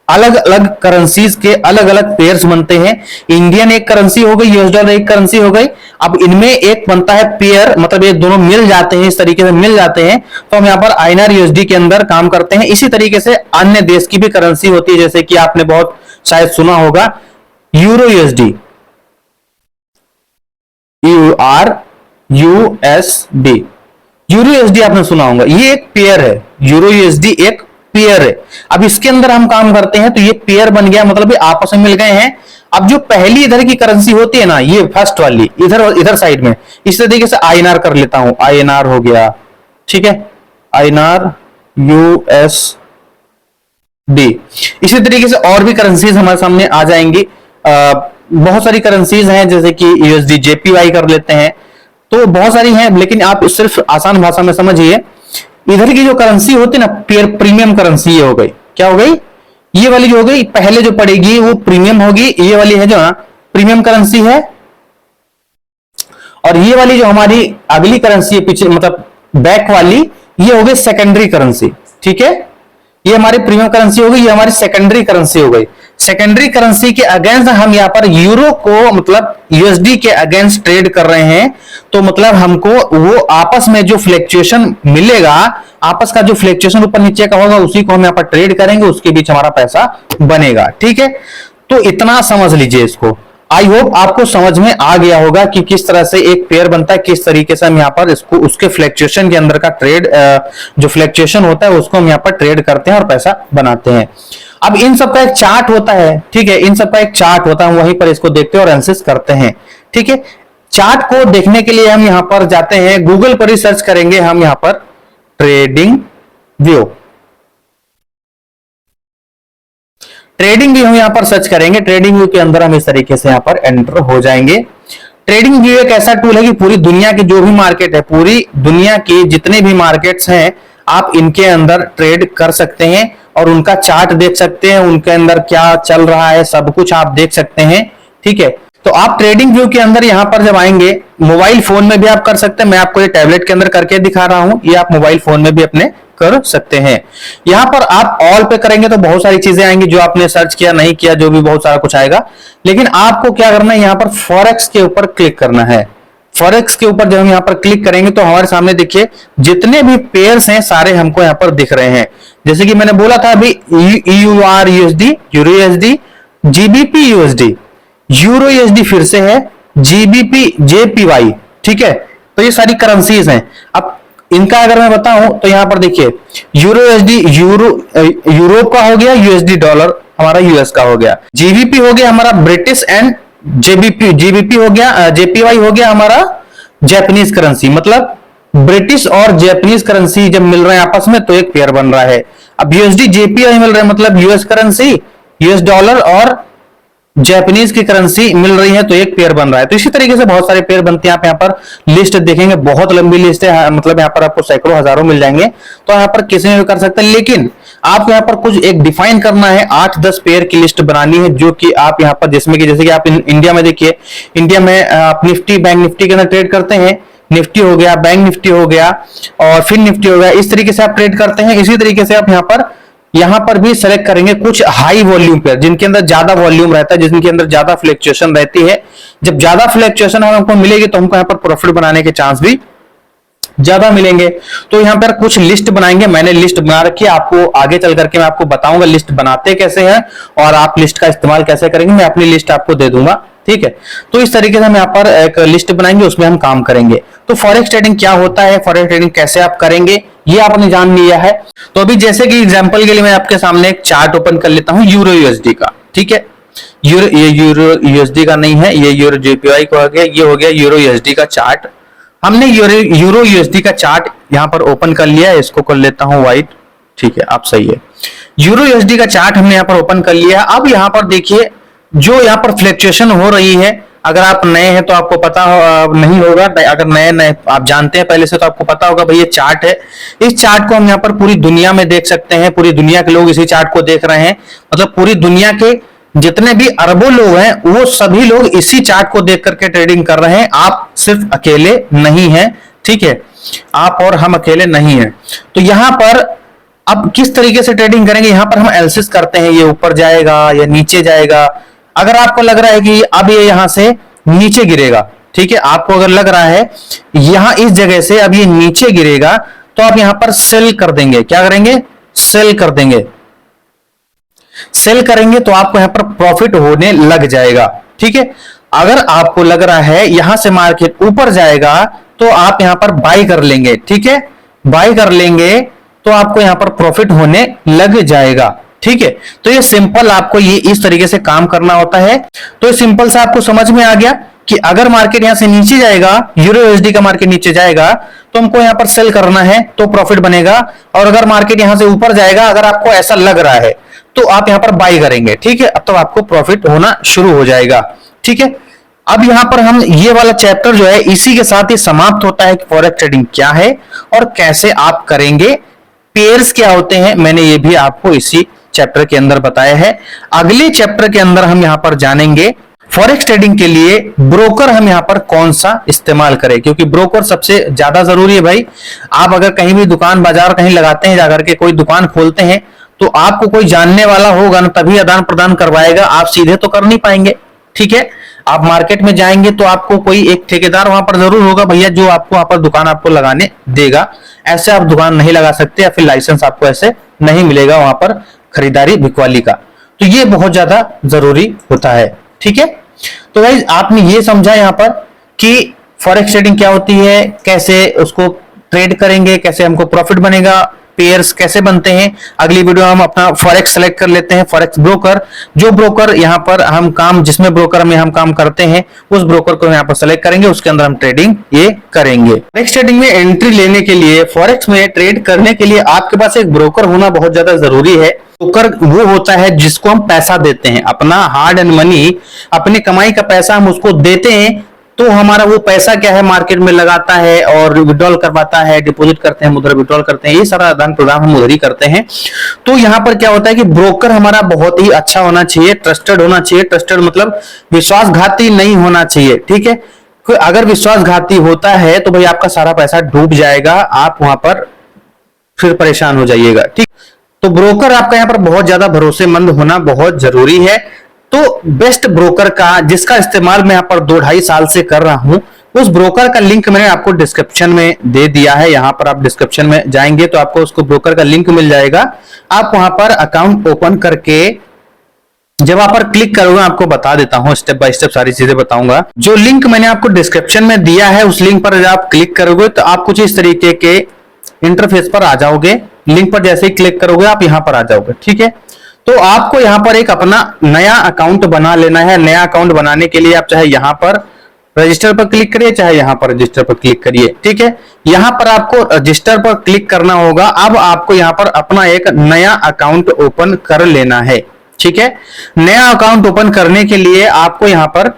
अलग अलग करेंसीज के अलग अलग पेयर्स बनते हैं। इंडियन एक करेंसी हो गई, यूएस डॉलर एक करेंसी हो गई। अब इनमें एक बनता है पेयर, मतलब ये दोनों मिल जाते हैं, इस तरीके से मिल जाते हैं तो हम यहां पर आईएनआर यूएसडी के अंदर काम करते हैं। इसी तरीके से अन्य देश की भी करेंसी होती है, जैसे कि आपने बहुत शायद सुना होगा यूरो यूएसडी, यूआरयूएसडी, यूरो यूएसडी आपने सुना होगा। ये एक पेयर है, यूरो यूएसडी एक पेयर है। अब इसके अंदर हम काम करते हैं तो ये पेयर बन गया, मतलब ये आपस में मिल गए हैं। अब जो पहली इधर की करेंसी होती है ना, ये फर्स्ट वाली इधर साइड में, इस तरीके से आईएनआर कर लेता हूं, आईएनआर हो गया, ठीक है, आईएनआर यूएसडी। इसी तरीके से और भी करेंसीज हमारे सामने आ जाएंगी। बहुत सारी करेंसीज हैं, जैसे कि यूएसडी जेपीवाई कर लेते हैं। तो बहुत सारी हैं, लेकिन आप सिर्फ आसान भाषा में समझिए। इधर की जो करेंसी होती है ना, प्रीमियम करेंसी, ये हो गई, क्या हो गई, ये वाली जो हो गई, पहले जो पड़ेगी वो प्रीमियम होगी। ये वाली है जो ना प्रीमियम करेंसी है, और ये वाली जो हमारी अगली करेंसी है पीछे, मतलब बैक वाली, ये हो गई सेकेंडरी करेंसी, ठीक है। ये हमारी प्रीमियम करेंसी हो गई, ये हमारी सेकेंडरी करेंसी हो गई। सेकेंडरी करेंसी के अगेंस्ट हम यहां पर यूरो को, मतलब यूएसडी के अगेंस्ट ट्रेड कर रहे हैं, तो मतलब हमको वो आपस में जो फ्लक्चुएशन मिलेगा, आपस का जो फ्लक्चुएशन ऊपर नीचे का होगा, उसी को हम यहां पर ट्रेड करेंगे, उसके बीच हमारा पैसा बनेगा, ठीक है। तो इतना समझ लीजिए इसको। आई होप आपको समझ में आ गया होगा कि किस तरह से एक पेयर बनता है, किस तरीके से हम यहाँ पर इसको उसके फ्लक्चुएशन के अंदर का ट्रेड, जो फ्लक्चुएशन होता है उसको हम यहाँ पर ट्रेड करते हैं और पैसा बनाते हैं। अब इन सब का एक चार्ट होता है, ठीक है, इन सब का एक चार्ट होता है, वहीं पर इसको देखते हैं और एनालिसिस करते हैं, ठीक है। चार्ट को देखने के लिए हम यहाँ पर जाते हैं, गूगल पर ही सर्च करेंगे हम यहाँ पर ट्रेडिंग व्यू, ट्रेडिंग व्यू हम यहां पर सर्च करेंगे। ट्रेडिंग व्यू के अंदर हम इस तरीके से यहां पर एंटर हो जाएंगे। ट्रेडिंग व्यू एक ऐसा टूल है कि पूरी दुनिया की जो भी मार्केट है, पूरी दुनिया की जितने भी मार्केट्स हैं, आप इनके अंदर ट्रेड कर सकते हैं और उनका चार्ट देख सकते हैं, उनके अंदर क्या चल रहा है सब कुछ आप देख सकते हैं, ठीक है। तो आप ट्रेडिंग व्यू के अंदर यहां पर जब आएंगे, मोबाइल फोन में भी आप कर सकते हैं, मैं आपको ये टैबलेट के अंदर करके दिखा रहा हूं, ये आप मोबाइल फोन में भी अपने कर सकते हैं। यहां पर आप ऑल पे करेंगे तो बहुत सारी चीजें आएंगी जो आपने सर्च किया नहीं किया, जो भी बहुत सारा कुछ आएगा, लेकिन आपको क्या करना है, यहां पर फॉरेक्स के ऊपर क्लिक करना है। फॉरेक्स के ऊपर जब हम यहां पर क्लिक करेंगे तो हमारे सामने देखिए जितने भी पेयर्स हैं सारे हमको यहां पर दिख रहे हैं। जैसे कि मैंने बोला था अभी, EUR USD, euro USD, GBP USD, euro USD फिर से है, जीबीपी जेपीवाई, ठीक है। तो ये सारी करेंसीज हैं। अब इनका अगर मैं बताऊं तो यहां पर देखिए यूरो यूएसडी, यूरोप का हो गया, यूएसडी डॉलर हमारा यूएस का हो गया, जीबीपी हो गया हमारा ब्रिटिश, एंड जीबीपी हो गया, जेपीवाई हो गया हमारा जापानीज करेंसी। मतलब ब्रिटिश और जापानीज करेंसी जब मिल रहे हैं आपस में तो एक पेयर बन रहा है। अब यूएसडी जेपीवाई मिल रहा है, मतलब यूएस करेंसी, यूएस डॉलर और जापानीज की करेंसी मिल रही है तो एक पेयर बन रहा है। तो इसी तरीके से बहुत सारे पेयर बनते हैं। आप यहाँ पर लिस्ट देखेंगे, बहुत लंबी लिस्ट है, मतलब यहाँ पर आपको सैकड़ों हजारों मिल जाएंगे। तो यहाँ पर किसी में भी कर सकते हैं, लेकिन आपको यहाँ पर कुछ एक डिफाइन करना है, 8-10 पेयर की लिस्ट बनानी है, जो कि आप यहाँ पर जिसमें कि जैसे कि आप इंडिया में देखिए, इंडिया में आप निफ्टी, बैंक निफ्टी के अंदर ट्रेड करते हैं, निफ्टी हो गया, बैंक निफ्टी हो गया और फिर निफ्टी हो गया, इस तरीके से आप ट्रेड करते हैं। इसी तरीके से आप यहाँ पर भी सेलेक्ट करेंगे कुछ हाई वॉल्यूम पेयर, जिनके अंदर ज्यादा वॉल्यूम रहता है, जिनके अंदर ज्यादा फ्लक्चुएशन रहती है। जब ज्यादा फ्लक्चुएशन हमको मिलेगी तो हमको यहाँ पर प्रॉफिट बनाने के चांस भी ज्यादा मिलेंगे। तो यहाँ पर कुछ लिस्ट बनाएंगे, मैंने लिस्ट बना रखी है, आपको आगे चल करके मैं आपको बताऊंगा लिस्ट बनाते कैसे हैं और आप लिस्ट का इस्तेमाल कैसे करेंगे, मैं अपनी लिस्ट आपको दे दूंगा, ठीक है। तो इस तरीके से हम यहाँ पर एक लिस्ट बनाएंगे, उसमें हम काम करेंगे। तो फॉरेक्स ट्रेडिंग क्या होता है, फॉरेक्स ट्रेडिंग कैसे आप करेंगे, ये आपने जान लिया है। तो अभी जैसे कि एग्जांपल के लिए मैं आपके सामने एक चार्ट ओपन कर लेता हूं यूरो यूएसडी का, ठीक है। ये यूरो यूएसडी का नहीं है, ये यूरो जेपीवाई का हो गया, ये हो गया यूरो यूएसडी का चार्ट। हमने यूरो यूएसडी का चार्ट यहां पर ओपन कर लिया है, इसको कर लेता हूं व्हाइट, ठीक है, आप सही है। यूरो यूएसडी का चार्ट हमने यहां पर ओपन कर लिया है। अब यहां पर देखिए जो यहां पर फ्लक्चुएशन हो रही है, अगर आप नए हैं तो आपको पता नहीं होगा, अगर नए आप जानते हैं पहले से तो आपको पता होगा भाई ये चार्ट है। इस चार्ट को हम यहाँ पर पूरी दुनिया में देख सकते हैं, पूरी दुनिया के लोग इसी चार्ट को देख रहे हैं, मतलब पूरी दुनिया के जितने भी अरबों लोग हैं वो सभी लोग इसी चार्ट को देख करके ट्रेडिंग कर रहे हैं। आप सिर्फ अकेले नहीं हैं, ठीक है, आप और हम अकेले नहीं हैं। तो यहां पर अब किस तरीके से ट्रेडिंग करेंगे, यहां पर हम एनालिसिस करते हैं, ये ऊपर जाएगा या नीचे जाएगा। अगर आपको लग रहा है कि अब ये यहां से नीचे गिरेगा, ठीक है, आपको अगर लग रहा है यहां इस जगह से अब ये नीचे गिरेगा, तो आप यहां पर सेल कर देंगे। क्या करेंगे? सेल कर देंगे। सेल करेंगे तो आपको यहां पर प्रॉफिट होने लग जाएगा, ठीक है। अगर आपको लग रहा है यहां से मार्केट ऊपर जाएगा तो आप यहां पर बाई कर लेंगे, ठीक है, बाई कर लेंगे तो आपको यहां पर प्रॉफिट होने लग जाएगा, ठीक है। तो ये सिंपल आपको ये इस तरीके से काम करना होता है। तो ये सिंपल से आपको समझ में आ गया कि अगर मार्केट यहां से नीचे जाएगा, यूरो यूएसडी का मार्केट नीचे जाएगा तो हमको यहां पर सेल करना है तो प्रॉफिट बनेगा, और अगर मार्केट यहां से ऊपर जाएगा, अगर आपको ऐसा लग रहा है तो आप यहां पर बाई करेंगे, ठीक है, अब तो आपको प्रॉफिट होना शुरू हो जाएगा, ठीक है। अब यहां पर हम ये वाला चैप्टर जो है इसी के साथ ही समाप्त होता है कि फॉरेक्स ट्रेडिंग क्या है और कैसे आप करेंगे, पेयर्स क्या होते हैं, मैंने ये भी आपको इसी चैप्टर के अंदर बताया है। अगले चैप्टर के अंदर हम यहां पर जानेंगे फॉरेक्स ट्रेडिंग के लिए ब्रोकर हम यहां पर कौन सा इस्तेमाल करें, क्योंकि ब्रोकर सबसे ज्यादा जरूरी है भाई। आप अगर कहीं भी दुकान बाजार कहीं लगाते हैं, जाकर के कोई दुकान खोलते हैं, तो आपको कोई जानने वाला होगा ना तभी आदान प्रदान करवाएगा, आप सीधे तो कर नहीं पाएंगे, ठीक है। आप मार्केट में जाएंगे तो आपको कोई एक ठेकेदार वहां पर जरूर होगा भैया, जो आपको वहां पर दुकान आपको लगाने देगा। ऐसे आप दुकान नहीं लगा सकते, या फिर लाइसेंस आपको ऐसे नहीं मिलेगा वहां पर खरीदारी बिकवाली का। तो ये बहुत ज्यादा जरूरी होता है, ठीक है। तो भाई आपने ये समझा यहां पर कि फॉरेक्स ट्रेडिंग क्या होती है, कैसे उसको ट्रेड करेंगे, कैसे हमको प्रॉफिट बनेगा, पेयर्स कैसे बनते हैं। अगली वीडियो हम अपना फॉरेक्स सेलेक्ट कर लेते हैं, फॉरेक्स ब्रोकर, जो ब्रोकर यहां पर हम काम, जिसमें ब्रोकर में हम काम करते हैं उस ब्रोकर को यहां पर सेलेक्ट करेंगे, उसके अंदर हम ट्रेडिंग ये करेंगे। फॉरेक्स ट्रेडिंग में एंट्री लेने के लिए, फॉरेक्स में ट्रेड करने के लिए आपके पास एक ब्रोकर होना बहुत ज्यादा जरूरी है। ब्रोकर वो होता है जिसको हम पैसा देते हैं, अपना हार्ड एंड मनी, अपनी कमाई का पैसा हम उसको देते हैं, तो हमारा वो पैसा क्या है मार्केट में लगाता है और विड्रॉल करवाता है, डिपॉजिट करते हैं, मुद्रा विड्रॉल करते हैं, ये सारा आदान प्रदान हम उधर ही करते हैं। तो यहाँ पर क्या होता है कि ब्रोकर हमारा बहुत ही अच्छा होना चाहिए, ट्रस्टेड होना चाहिए। ट्रस्टेड मतलब विश्वासघाती नहीं होना चाहिए, ठीक है। अगर विश्वासघाती होता है तो भाई आपका सारा पैसा डूब जाएगा, आप वहां पर फिर परेशान हो जाइएगा, ठीक। तो ब्रोकर आपका यहाँ पर बहुत ज्यादा भरोसेमंद होना बहुत जरूरी है। तो बेस्ट ब्रोकर का जिसका इस्तेमाल मैं यहाँ पर 2-2.5 साल से कर रहा हूं, उस ब्रोकर का लिंक मैंने आपको डिस्क्रिप्शन में दे दिया है। यहां पर आप डिस्क्रिप्शन में जाएंगे तो आपको उसको ब्रोकर का लिंक मिल जाएगा। आप वहां पर अकाउंट ओपन करके जब वहां पर क्लिक करोगे, आपको बता देता हूं स्टेप बाय स्टेप सारी चीजें बताऊंगा। जो लिंक मैंने आपको डिस्क्रिप्शन में दिया है उस लिंक पर जब आप क्लिक करोगे तो आप कुछ इस तरीके के इंटरफेस पर आ जाओगे। लिंक पर जैसे ही क्लिक करोगे आप यहां पर आ जाओगे, ठीक है। तो आपको यहां पर एक अपना नया अकाउंट बना लेना है। नया अकाउंट बनाने के लिए आप चाहे यहां पर रजिस्टर पर क्लिक करिए, चाहे यहां पर रजिस्टर पर क्लिक करिए, ठीक है। यहां पर आपको रजिस्टर पर क्लिक करना होगा। अब आपको यहां पर अपना एक नया अकाउंट ओपन कर लेना है, ठीक है। नया अकाउंट ओपन करने के लिए आपको यहां पर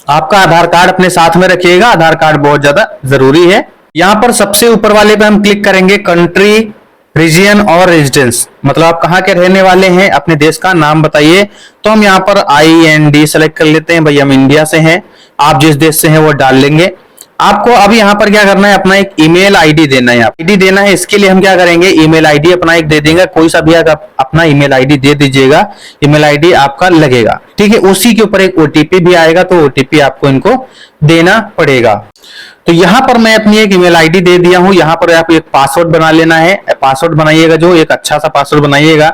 आपका आधार कार्ड अपने साथ में रखिएगा। आधार कार्ड बहुत ज्यादा जरूरी है। यहां पर सबसे ऊपर वाले पे हम क्लिक करेंगे, कंट्री, रीजन और रेजिडेंस, मतलब आप कहां के रहने वाले हैं, अपने देश का नाम बताइए। तो हम यहां पर IND सेलेक्ट कर लेते हैं, भाई हम इंडिया से हैं। आप जिस देश से हैं वो डाल लेंगे। आपको अब यहां पर क्या करना है, अपना एक ईमेल आईडी देना है। आईडी देना है, इसके लिए हम क्या करेंगे, ईमेल आईडी अपना एक दे देंगे। कोई सा भी आप अपना ईमेल आईडी दे दीजिएगा, ईमेल आईडी आपका लगेगा, ठीक है। उसी के ऊपर एक OTP भी आएगा, तो OTP आपको इनको देना पड़ेगा। तो यहां पर मैं अपनी एक ईमेल आईडी दे दिया हूं। यहां पर आप एक पासवर्ड बना लेना है। पासवर्ड बनाइएगा, जो एक अच्छा सा पासवर्ड बनाइएगा,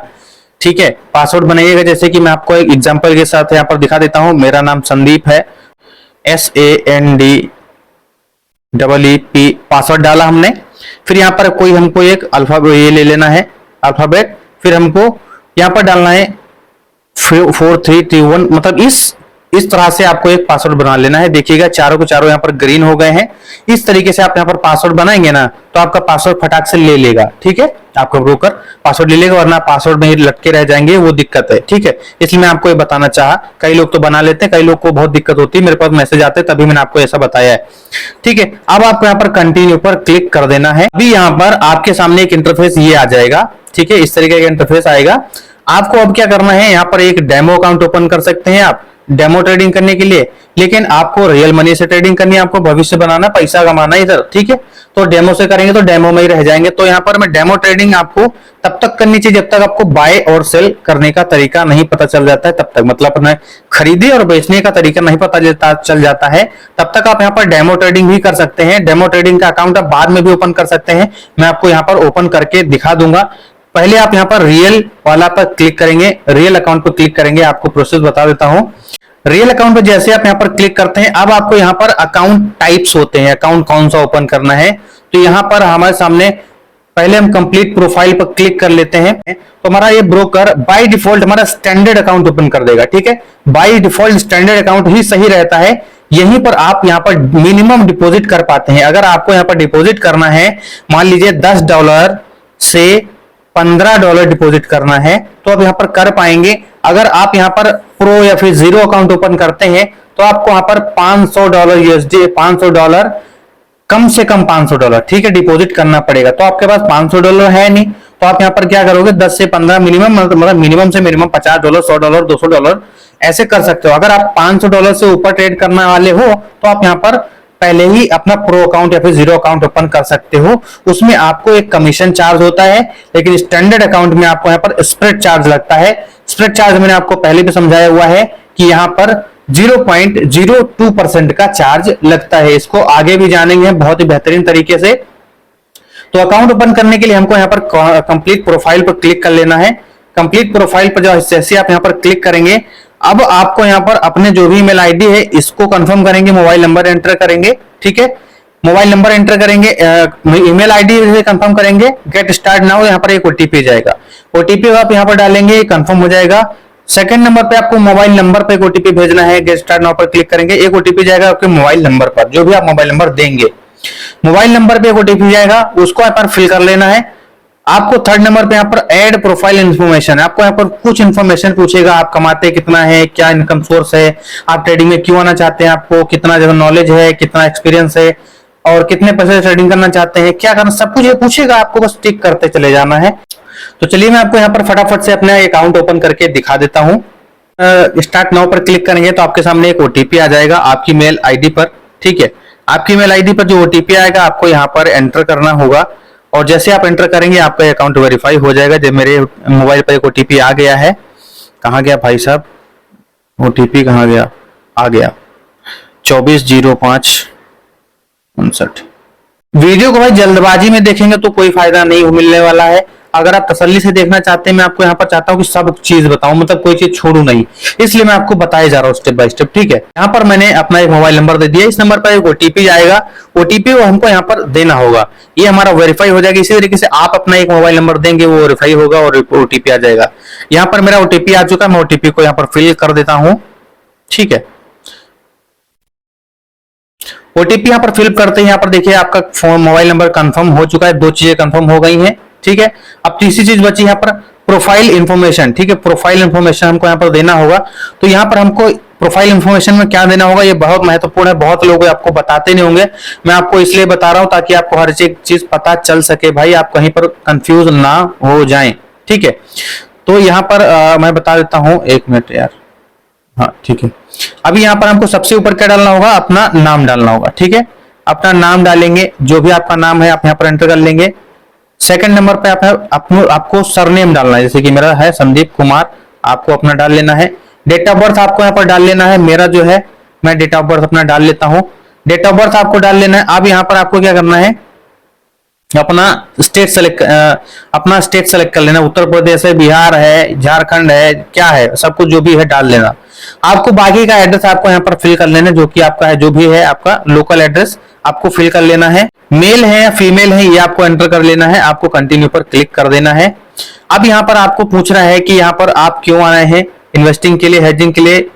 ठीक है। पासवर्ड बनाइएगा जैसे कि मैं आपको एक एग्जांपल के साथ यहां पर दिखा देता हूं। मेरा नाम संदीप है, SANDEEP, EEP पासवर्ड डाला हमने। फिर यहाँ पर कोई हमको एक अल्फाबेट ये ले लेना है अल्फाबेट, फिर हमको यहाँ पर डालना है 4321, मतलब इस तरह से आपको एक पासवर्ड बना लेना है। देखिएगा चारों के चारों यहाँ पर ग्रीन हो गए हैं। इस तरीके से आप यहाँ पर पासवर्ड बनाएंगे ना तो आपका पासवर्ड फटाक से ले लेगा, ठीक है। आपका ब्रोकर पासवर्ड ले लेगा, वरना पासवर्ड में ही लटके रह जाएंगे, वो दिक्कत है, ठीक है। इसलिए मैं आपको ये बताना चाहा। कई लोग तो बना लेते हैं, कई लोग को बहुत दिक्कत होती है, मेरे पास मैसेज आते हैं, तभी मैंने आपको ऐसा बताया है, ठीक है। अब आपको यहाँ पर कंटिन्यू पर क्लिक कर देना है। अभी यहाँ पर आपके सामने एक इंटरफेस ये आ जाएगा, ठीक है। इस तरीके का इंटरफेस आएगा। आपको अब क्या करना है, यहाँ पर एक डेमो अकाउंट ओपन कर सकते हैं आप डेमो ट्रेडिंग करने के लिए, लेकिन आपको रियल मनी से ट्रेडिंग करनी है, आपको भविष्य बनाना, पैसा कमाना है इधर, ठीक है। तो डेमो से करेंगे तो डेमो में ही रह जाएंगे। तो यहाँ पर मैं डेमो ट्रेडिंग आपको तब तक करनी चाहिए जब तक आपको बाय और सेल करने का तरीका नहीं पता चल जाता है, तब तक, मतलब अपने खरीदे और बेचने का तरीका नहीं पता चल जाता है, तब तक आप यहाँ पर डेमो ट्रेडिंग भी कर सकते हैं। डेमो ट्रेडिंग का अकाउंट आप बाद में भी ओपन कर सकते हैं, मैं आपको यहाँ पर ओपन करके दिखा दूंगा। पहले आप यहाँ पर रियल वाला पर क्लिक करेंगे, रियल अकाउंट पर क्लिक करेंगे। आपको प्रोसेस बता देता हूं। रियल अकाउंट पर जैसे आप यहाँ पर क्लिक करते हैं, अब आपको यहाँ पर अकाउंट टाइप्स होते हैं, अकाउंट कौन सा ओपन करना है। तो यहाँ पर हमारे सामने पहले हम कंप्लीट प्रोफाइल पर क्लिक कर लेते हैं, तो हमारा ये ब्रोकर बाय डिफॉल्ट हमारा स्टैंडर्ड अकाउंट ओपन कर देगा, ठीक है। बाय डिफॉल्ट स्टैंडर्ड अकाउंट ही सही रहता है। यहीं पर आप यहाँ पर मिनिमम डिपॉजिट कर पाते हैं। अगर आपको यहाँ पर डिपॉजिट करना है, मान लीजिए $10 से $15 डिपॉजिट करना है, तो आप यहाँ पर कर पाएंगे। अगर आप यहाँ पर प्रो या फिर जीरो अकाउंट ओपन करते हैं तो आपको यहाँ पर $500 USD, $500 कम से कम $500, ठीक है, डिपॉजिट करना पड़ेगा। तो आपके पास $500 है नहीं, तो आप यहाँ पर क्या करोगे, 10 से 15 मिनिमम, मतलब मिनिमम से मिनिमम $50, $100, $200 ऐसे कर सकते हो। अगर आप $500 से ऊपर ट्रेड करने वाले हो तो आप यहाँ पर पहले ही अपना प्रो अकाउंट या फिर जीरो अकाउंट ओपन कर सकते हो। उसमें आपको एक कमीशन चार्ज होता है, लेकिन स्टैंडर्ड अकाउंट में आपको यहाँ पर स्प्रेड चार्ज लगता है। स्प्रेड चार्ज मैंने आपको पहले भी समझाया हुआ है कि यहाँ पर 0.02% का चार्ज लगता है। इसको आगे भी जानेंगे बहुत ही बेहतरीन तरीके से। तो अकाउंट ओपन करने के लिए हमको यहाँ पर कंप्लीट प्रोफाइल पर क्लिक कर लेना है। कंप्लीट प्रोफाइल पर जैसे आप यहाँ पर क्लिक करेंगे, अब आपको यहाँ पर अपने जो भी ईमेल आईडी है इसको कंफर्म करेंगे, मोबाइल नंबर एंटर करेंगे, ठीक है। मोबाइल नंबर एंटर करेंगे, ईमेल आईडी से कंफर्म करेंगे, गेट स्टार्ट नाउ, यहाँ पर एक ओटीपी जाएगा। ओटीपी आप यहाँ पर डालेंगे, कंफर्म हो जाएगा। सेकंड नंबर पे आपको मोबाइल नंबर पे एक ओटीपी भेजना है, गेट स्टार्ट नाउ पर क्लिक करेंगे, एक ओटीपी जाएगा आपके मोबाइल नंबर पर, जो भी आप मोबाइल नंबर देंगे, मोबाइल नंबर पे एक ओटीपी जाएगा, उसको यहाँ पर फिल कर लेना है। आपको थर्ड नंबर पे यहाँ पर ऐड प्रोफाइल इन्फॉर्मेशन, आपको यहाँ पर कुछ इन्फॉर्मेशन पूछेगा, आप कमाते कितना है, क्या इनकम सोर्स है, आप ट्रेडिंग में क्यों आना चाहते हैं, आपको कितना ज्यादा नॉलेज है, कितना एक्सपीरियंस है, और कितने पैसे ट्रेडिंग करना चाहते हैं, क्या करना, सब कुछ ये पूछेगा। आपको बस टिक करते चले जाना है। तो चलिए मैं आपको यहाँ पर फटाफट से अपना अकाउंट ओपन करके दिखा देता हूँ। स्टार्ट नाउ पर क्लिक करेंगे तो आपके सामने एक ओटीपी आ जाएगा आपकी मेल आईडी पर, ठीक है। आपकी मेल आईडी पर जो ओटीपी आएगा आपको यहाँ पर एंटर करना होगा, और जैसे आप एंटर करेंगे आपका अकाउंट वेरीफाई हो जाएगा। जब मेरे मोबाइल पर एक ओटीपी आ गया है, कहाँ गया भाई साहब, ओटीपी कहाँ गया, आ गया 240559। वीडियो को भाई जल्दबाजी में देखेंगे तो कोई फायदा नहीं मिलने वाला है। अगर आप तसल्ली से देखना चाहते हैं, मैं आपको यहाँ पर चाहता हूँ कि सब चीज बताऊं, मतलब कोई चीज छोड़ू नहीं, इसलिए मैं आपको बताया जा रहा हूँ स्टेप बाय स्टेप, ठीक है। यहाँ पर मैंने अपना एक मोबाइल नंबर दे दिया, इस नंबर पर एक ओटीपी आएगा, ओटीपी वो हमको यहाँ पर देना होगा, ये हमारा वेरीफाई हो जाएगा। इसी तरीके से आप अपना एक मोबाइल नंबर देंगे, वो वेरीफाई होगा और ओटीपी आ जाएगा। यहाँ पर मेरा ओटीपी आ चुका है, मैं ओटीपी को यहाँ पर फिल कर देता हूँ, ठीक है। ओटीपी यहाँ पर फिल करते हैं, यहाँ पर देखिए आपका फोन मोबाइल नंबर कंफर्म हो चुका है, दो चीजें कंफर्म हो गई हैं, ठीक है। अब तीसरी चीज बची यहाँ पर प्रोफाइल इंफॉर्मेशन, ठीक है। प्रोफाइल इंफॉर्मेशन हमको यहाँ पर देना होगा। तो यहाँ पर हमको प्रोफाइल इंफॉर्मेशन में क्या देना होगा, ये बहुत महत्वपूर्ण है, बहुत लोग आपको बताते नहीं होंगे, मैं आपको इसलिए बता रहा हूँ ताकि आपको हर चीज पता चल सके भाई, आप कहीं पर कंफ्यूज ना हो जाएं, ठीक है। तो यहाँ पर मैं बता देता हूँ, एक मिनट यार, हाँ ठीक है। अभी यहाँ पर हमको सबसे ऊपर क्या डालना होगा, अपना नाम डालना होगा, ठीक है। अपना नाम डालेंगे, जो भी आपका नाम है आप यहाँ पर एंटर कर लेंगे। सेकंड नंबर पे आपको सरनेम डालना है, जैसे कि मेरा है संदीप कुमार, आपको अपना डाल लेना है। डेट ऑफ बर्थ आपको यहाँ पर डाल लेना है, मेरा जो है मैं डेट ऑफ बर्थ अपना डाल लेता हूँ। डेट ऑफ बर्थ आपको डाल लेना है। अब यहाँ पर आपको क्या करना है, अपना स्टेट सेलेक्ट कर लेना, उत्तर प्रदेश है, बिहार है, झारखंड है, क्या है, सब कुछ जो भी है डाल लेना। आपको बाकी का एड्रेस आपको यहाँ पर फिल कर लेना, जो कि आपका है, जो भी है आपका लोकल एड्रेस आपको फिल कर लेना है। मेल है या फीमेल है ये आपको एंटर कर लेना है, आपको कंटिन्यू पर क्लिक कर देना है। अब यहाँ पर आपको पूछ रहा है कि यहाँ पर आप क्यों आए हैं, इन्वेस्टिंग के लिए, हेजिंग के लिए,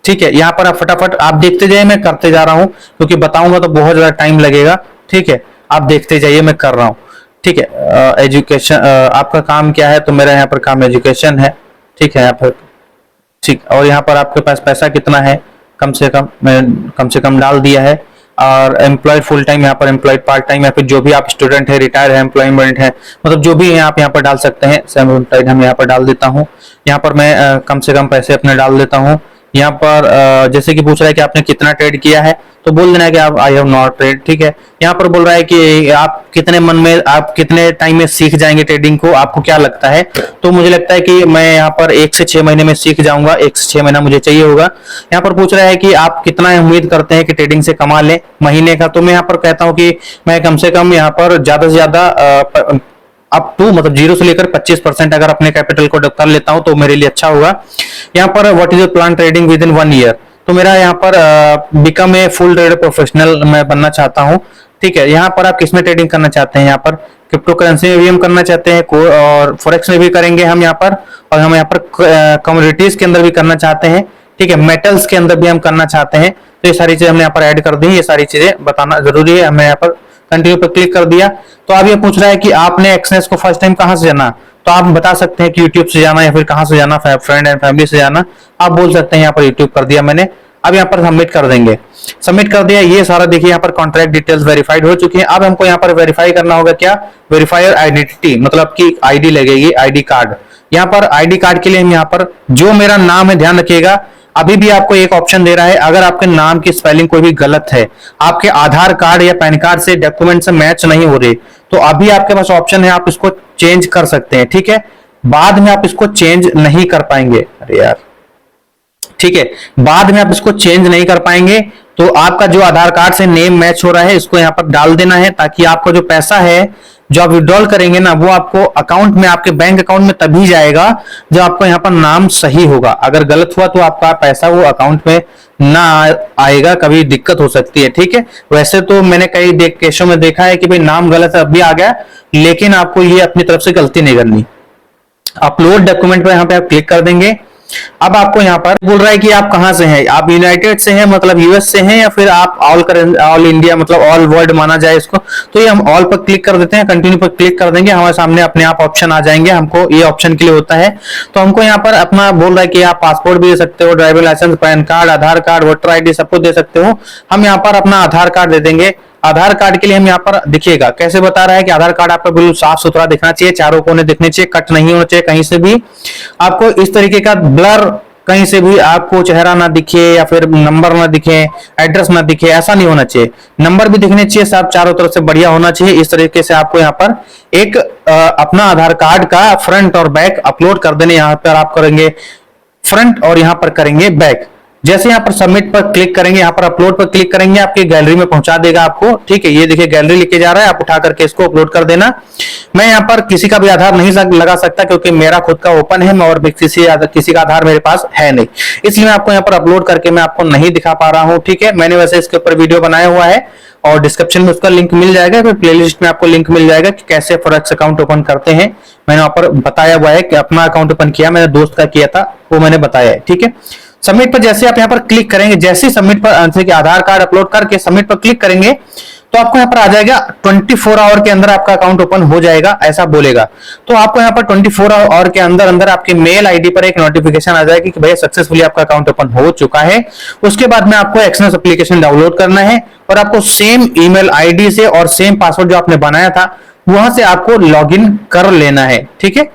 ठीक है। यहाँ पर आप फटाफट आप देखते जाइए, मैं करते जा रहा हूँ क्योंकि बताऊंगा तो बहुत ज्यादा टाइम लगेगा, ठीक है। आप देखते जाइए, मैं कर रहा हूँ, ठीक है। एजुकेशन, आपका काम क्या है, तो मेरा यहाँ पर काम एजुकेशन है, ठीक है। यहाँ पर ठीक, और यहाँ पर आपके पास पैसा कितना है, कम से कम, मैं कम से कम डाल दिया है। और एम्प्लॉयड फुल टाइम, यहाँ पर एम्प्लॉयड पार्ट टाइम, या फिर जो भी आप स्टूडेंट है, रिटायर है, एम्प्लॉयमेंट है, मतलब जो भी है आप यहाँ पर डाल सकते हैं। सेम एम्प्लॉयड हम यहाँ पर डाल देता हूँ। यहाँ पर मैं कम से कम पैसे अपने डाल देता हूँ। यहाँ पर जैसे कि पूछ रहा है कि आपने कितना ट्रेड किया है, तो बोल देना है कि आप आई हैव नॉट ट्रेड, ठीक है। यहाँ पर बोल रहा है कि आप कितने मन में, आप कितने टाइम में सीख जाएंगे ट्रेडिंग को, आपको क्या लगता है। तो मुझे लगता है कि मैं यहाँ पर 1 से 6 महीने में सीख जाऊंगा, 1 से 6 महीना मुझे चाहिए होगा। यहाँ पर पूछ रहा है कि आप कितना उम्मीद करते हैं कि ट्रेडिंग से कमा लें महीने का, तो मैं यहाँ पर कहता हूँ कि मैं कम से कम यहाँ पर ज्यादा से ज्यादा अप टू, मतलब 0 से लेकर 25% अगर अपने कैपिटल को कर लेता हूं तो मेरे लिए अच्छा होगा। यहाँ पर what is your plan trading with in 1 year, तो मेरा यहाँ पर become a full trader professional मैं बनना चाहता हूँ, ठीक है। यहाँ पर आप किसमें ट्रेडिंग करना चाहते हैं, यहाँ पर क्रिप्टो करेंसी में भी हम करना चाहते हैं और फॉरेक्स में भी करेंगे हम यहाँ पर, और हम यहाँ पर कमोडिटीज के अंदर भी करना चाहते हैं, ठीक है। मेटल्स के अंदर भी हम करना चाहते हैं। तो ये सारी चीजें हमने यहाँ पर ऐड कर दी, ये सारी चीजें बताना जरूरी है। हमें यहाँ पर कंटिन्यू पर क्लिक कर दिया। तो अब ये पूछ रहा है कि आपने एक्सेस को फर्स्ट टाइम कहां से जाना, तो आप बता सकते हैं कि यूट्यूब से जाना या फिर कहां से जाना, फ्रेंड एंड फैमिली से जाना, आप बोल सकते हैं। यहाँ पर यूट्यूब कर दिया मैंने। अब यहाँ पर सबमिट कर देंगे, सबमिट कर दिया। ये सारा देखिए यहाँ पर कॉन्ट्रैक्ट डिटेल्स वेरीफाइड हो चुकी हैं। अब हमको यहाँ पर वेरीफाई करना होगा, क्या, वेरीफायर आइडेंटिटी, मतलब कि आईडी लगेगी, आईडी कार्ड। यहाँ पर आईडी कार्ड के लिए हम यहाँ पर जो मेरा नाम है, ध्यान रखिएगा, अभी भी आपको एक ऑप्शन दे रहा है, अगर आपके नाम की स्पेलिंग कोई भी गलत है, आपके आधार कार्ड या पैन कार्ड से डॉक्यूमेंट से मैच नहीं हो रही, तो अभी आपके पास ऑप्शन है, आप इसको चेंज कर सकते हैं, ठीक है। बाद में आप इसको चेंज नहीं कर पाएंगे, अरे यार, ठीक है, बाद में आप इसको चेंज नहीं कर पाएंगे। तो आपका जो आधार कार्ड से नेम मैच हो रहा है, इसको यहाँ पर डाल देना है, ताकि आपका जो पैसा है जो आप विड्रॉल करेंगे ना, वो आपको अकाउंट में, आपके बैंक अकाउंट में तभी जाएगा जब आपको यहाँ पर नाम सही होगा। अगर गलत हुआ तो आपका पैसा वो अकाउंट में ना आएगा, कभी दिक्कत हो सकती है, ठीक है। वैसे तो मैंने कई केसों में देखा है कि भाई नाम गलत है, अभी आ गया, लेकिन आपको ये अपनी तरफ से गलती नहीं करनी। अपलोड डॉक्यूमेंट पर यहाँ पे आप क्लिक कर देंगे। अब आपको यहाँ पर बोल रहा है कि आप कहां से हैं, आप यूनाइटेड से हैं, मतलब यूएस से हैं, या फिर आप ऑल इंडिया, मतलब ऑल वर्ल्ड माना जाए इसको, तो ये हम ऑल पर क्लिक कर देते हैं। कंटिन्यू पर क्लिक कर देंगे, हमारे सामने अपने आप ऑप्शन आ जाएंगे। हमको ये ऑप्शन के लिए होता है, तो हमको यहाँ पर अपना बोल रहा है कि आप पासपोर्ट भी दे सकते हो, ड्राइविंग लाइसेंस, पैन कार्ड, आधार कार्ड, वोटर आईडी, सब कुछ दे सकते हो। हम यहाँ पर अपना आधार कार्ड दे देंगे। आधार कार्ड के लिए हम यहाँ पर देखिएगा कैसे बता रहा है कि आधार कार्ड आपका बिल्कुल साफ सुथरा दिखना चाहिए, चारों कोने दिखने चाहिए, कट नहीं होना चाहिए कहीं से भी। आपको इस तरीके का ब्लर, कहीं से भी आपको चेहरा ना दिखे या फिर नंबर ना दिखे, एड्रेस ना दिखे, ऐसा नहीं होना चाहिए। नंबर भी दिखने चाहिए, सब चारों तरफ से बढ़िया होना चाहिए। इस तरीके से आपको यहाँ पर एक अपना आधार कार्ड का फ्रंट और बैक अपलोड कर देने। यहाँ पर आप करेंगे फ्रंट और यहाँ पर करेंगे बैक। जैसे यहाँ पर सबमिट पर क्लिक करेंगे, यहाँ पर अपलोड पर क्लिक करेंगे, आपकी गैलरी में पहुंचा देगा आपको, ठीक है। ये देखिए गैलरी लिखे जा रहा है, आप उठा करके इसको अपलोड कर देना। मैं यहाँ पर किसी का भी आधार नहीं लगा सकता, क्योंकि मेरा खुद का ओपन है, और किसी का आधार मेरे पास है नहीं, इसलिए मैं आपको यहाँ पर अपलोड करके मैं आपको नहीं दिखा पा रहा हूँ, ठीक है। मैंने वैसे इसके ऊपर वीडियो बनाया हुआ है और डिस्क्रिप्शन में उसका लिंक मिल जाएगा, फिर प्लेलिस्ट में आपको लिंक मिल जाएगा कि कैसे फॉरेक्स अकाउंट ओपन करते हैं। मैंने वहां पर बताया हुआ है कि अपना अकाउंट ओपन किया, मैंने दोस्त का किया था, वो मैंने बताया है, ठीक है। सबमिट पर जैसे आप यहाँ पर क्लिक करेंगे, जैसे सबमिट पर आंसर के आधार कार्ड अपलोड करके सबमिट पर क्लिक करेंगे, तो आपको यहाँ पर आ जाएगा 24 आवर के अंदर आपका अकाउंट ओपन हो जाएगा, ऐसा बोलेगा। तो आपको यहाँ पर 24 आवर के अंदर अंदर आपके मेल आईडी पर एक नोटिफिकेशन आ जाएगी कि भैया सक्सेसफुली आपका अकाउंट ओपन हो चुका है। उसके बाद में आपको एक्सनेस एप्लीकेशन डाउनलोड करना है, और आपको सेम ईमेल आईडी से और सेम पासवर्ड जो आपने बनाया था वहां से आपको लॉगिन कर लेना है, ठीक है।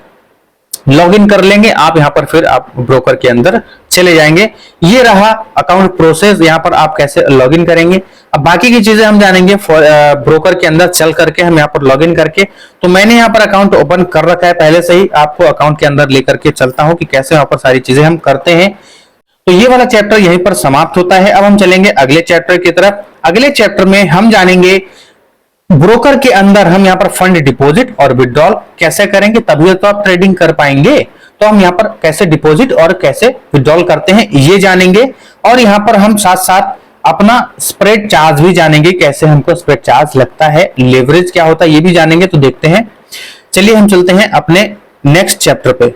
लॉगिन कर लेंगे आप, यहाँ पर फिर आप ब्रोकर के अंदर चले जाएंगे। ये रहा अकाउंट प्रोसेस, यहाँ पर आप कैसे लॉगिन करेंगे। अब बाकी की चीजें हम जानेंगे ब्रोकर के अंदर चल करके, हम यहाँ पर लॉगिन करके। तो मैंने यहाँ पर अकाउंट ओपन कर रखा है पहले से ही, आपको अकाउंट के अंदर लेकर के चलता हूँ कि कैसे वहां पर सारी चीजें हम करते हैं। तो ये वाला चैप्टर यहीं पर समाप्त होता है। अब हम चलेंगे अगले चैप्टर की तरफ। अगले चैप्टर में हम जानेंगे ब्रोकर के अंदर हम यहाँ पर फंड डिपॉजिट और विड्रॉल कैसे करेंगे, तभी तो आप ट्रेडिंग कर पाएंगे। तो हम यहाँ पर कैसे डिपॉजिट और कैसे विड्रॉल करते हैं ये जानेंगे, और यहाँ पर हम साथ साथ अपना स्प्रेड चार्ज भी जानेंगे, कैसे हमको स्प्रेड चार्ज लगता है, लेवरेज क्या होता है ये भी जानेंगे। तो देखते हैं, चलिए हम चलते हैं अपने नेक्स्ट चैप्टर पे।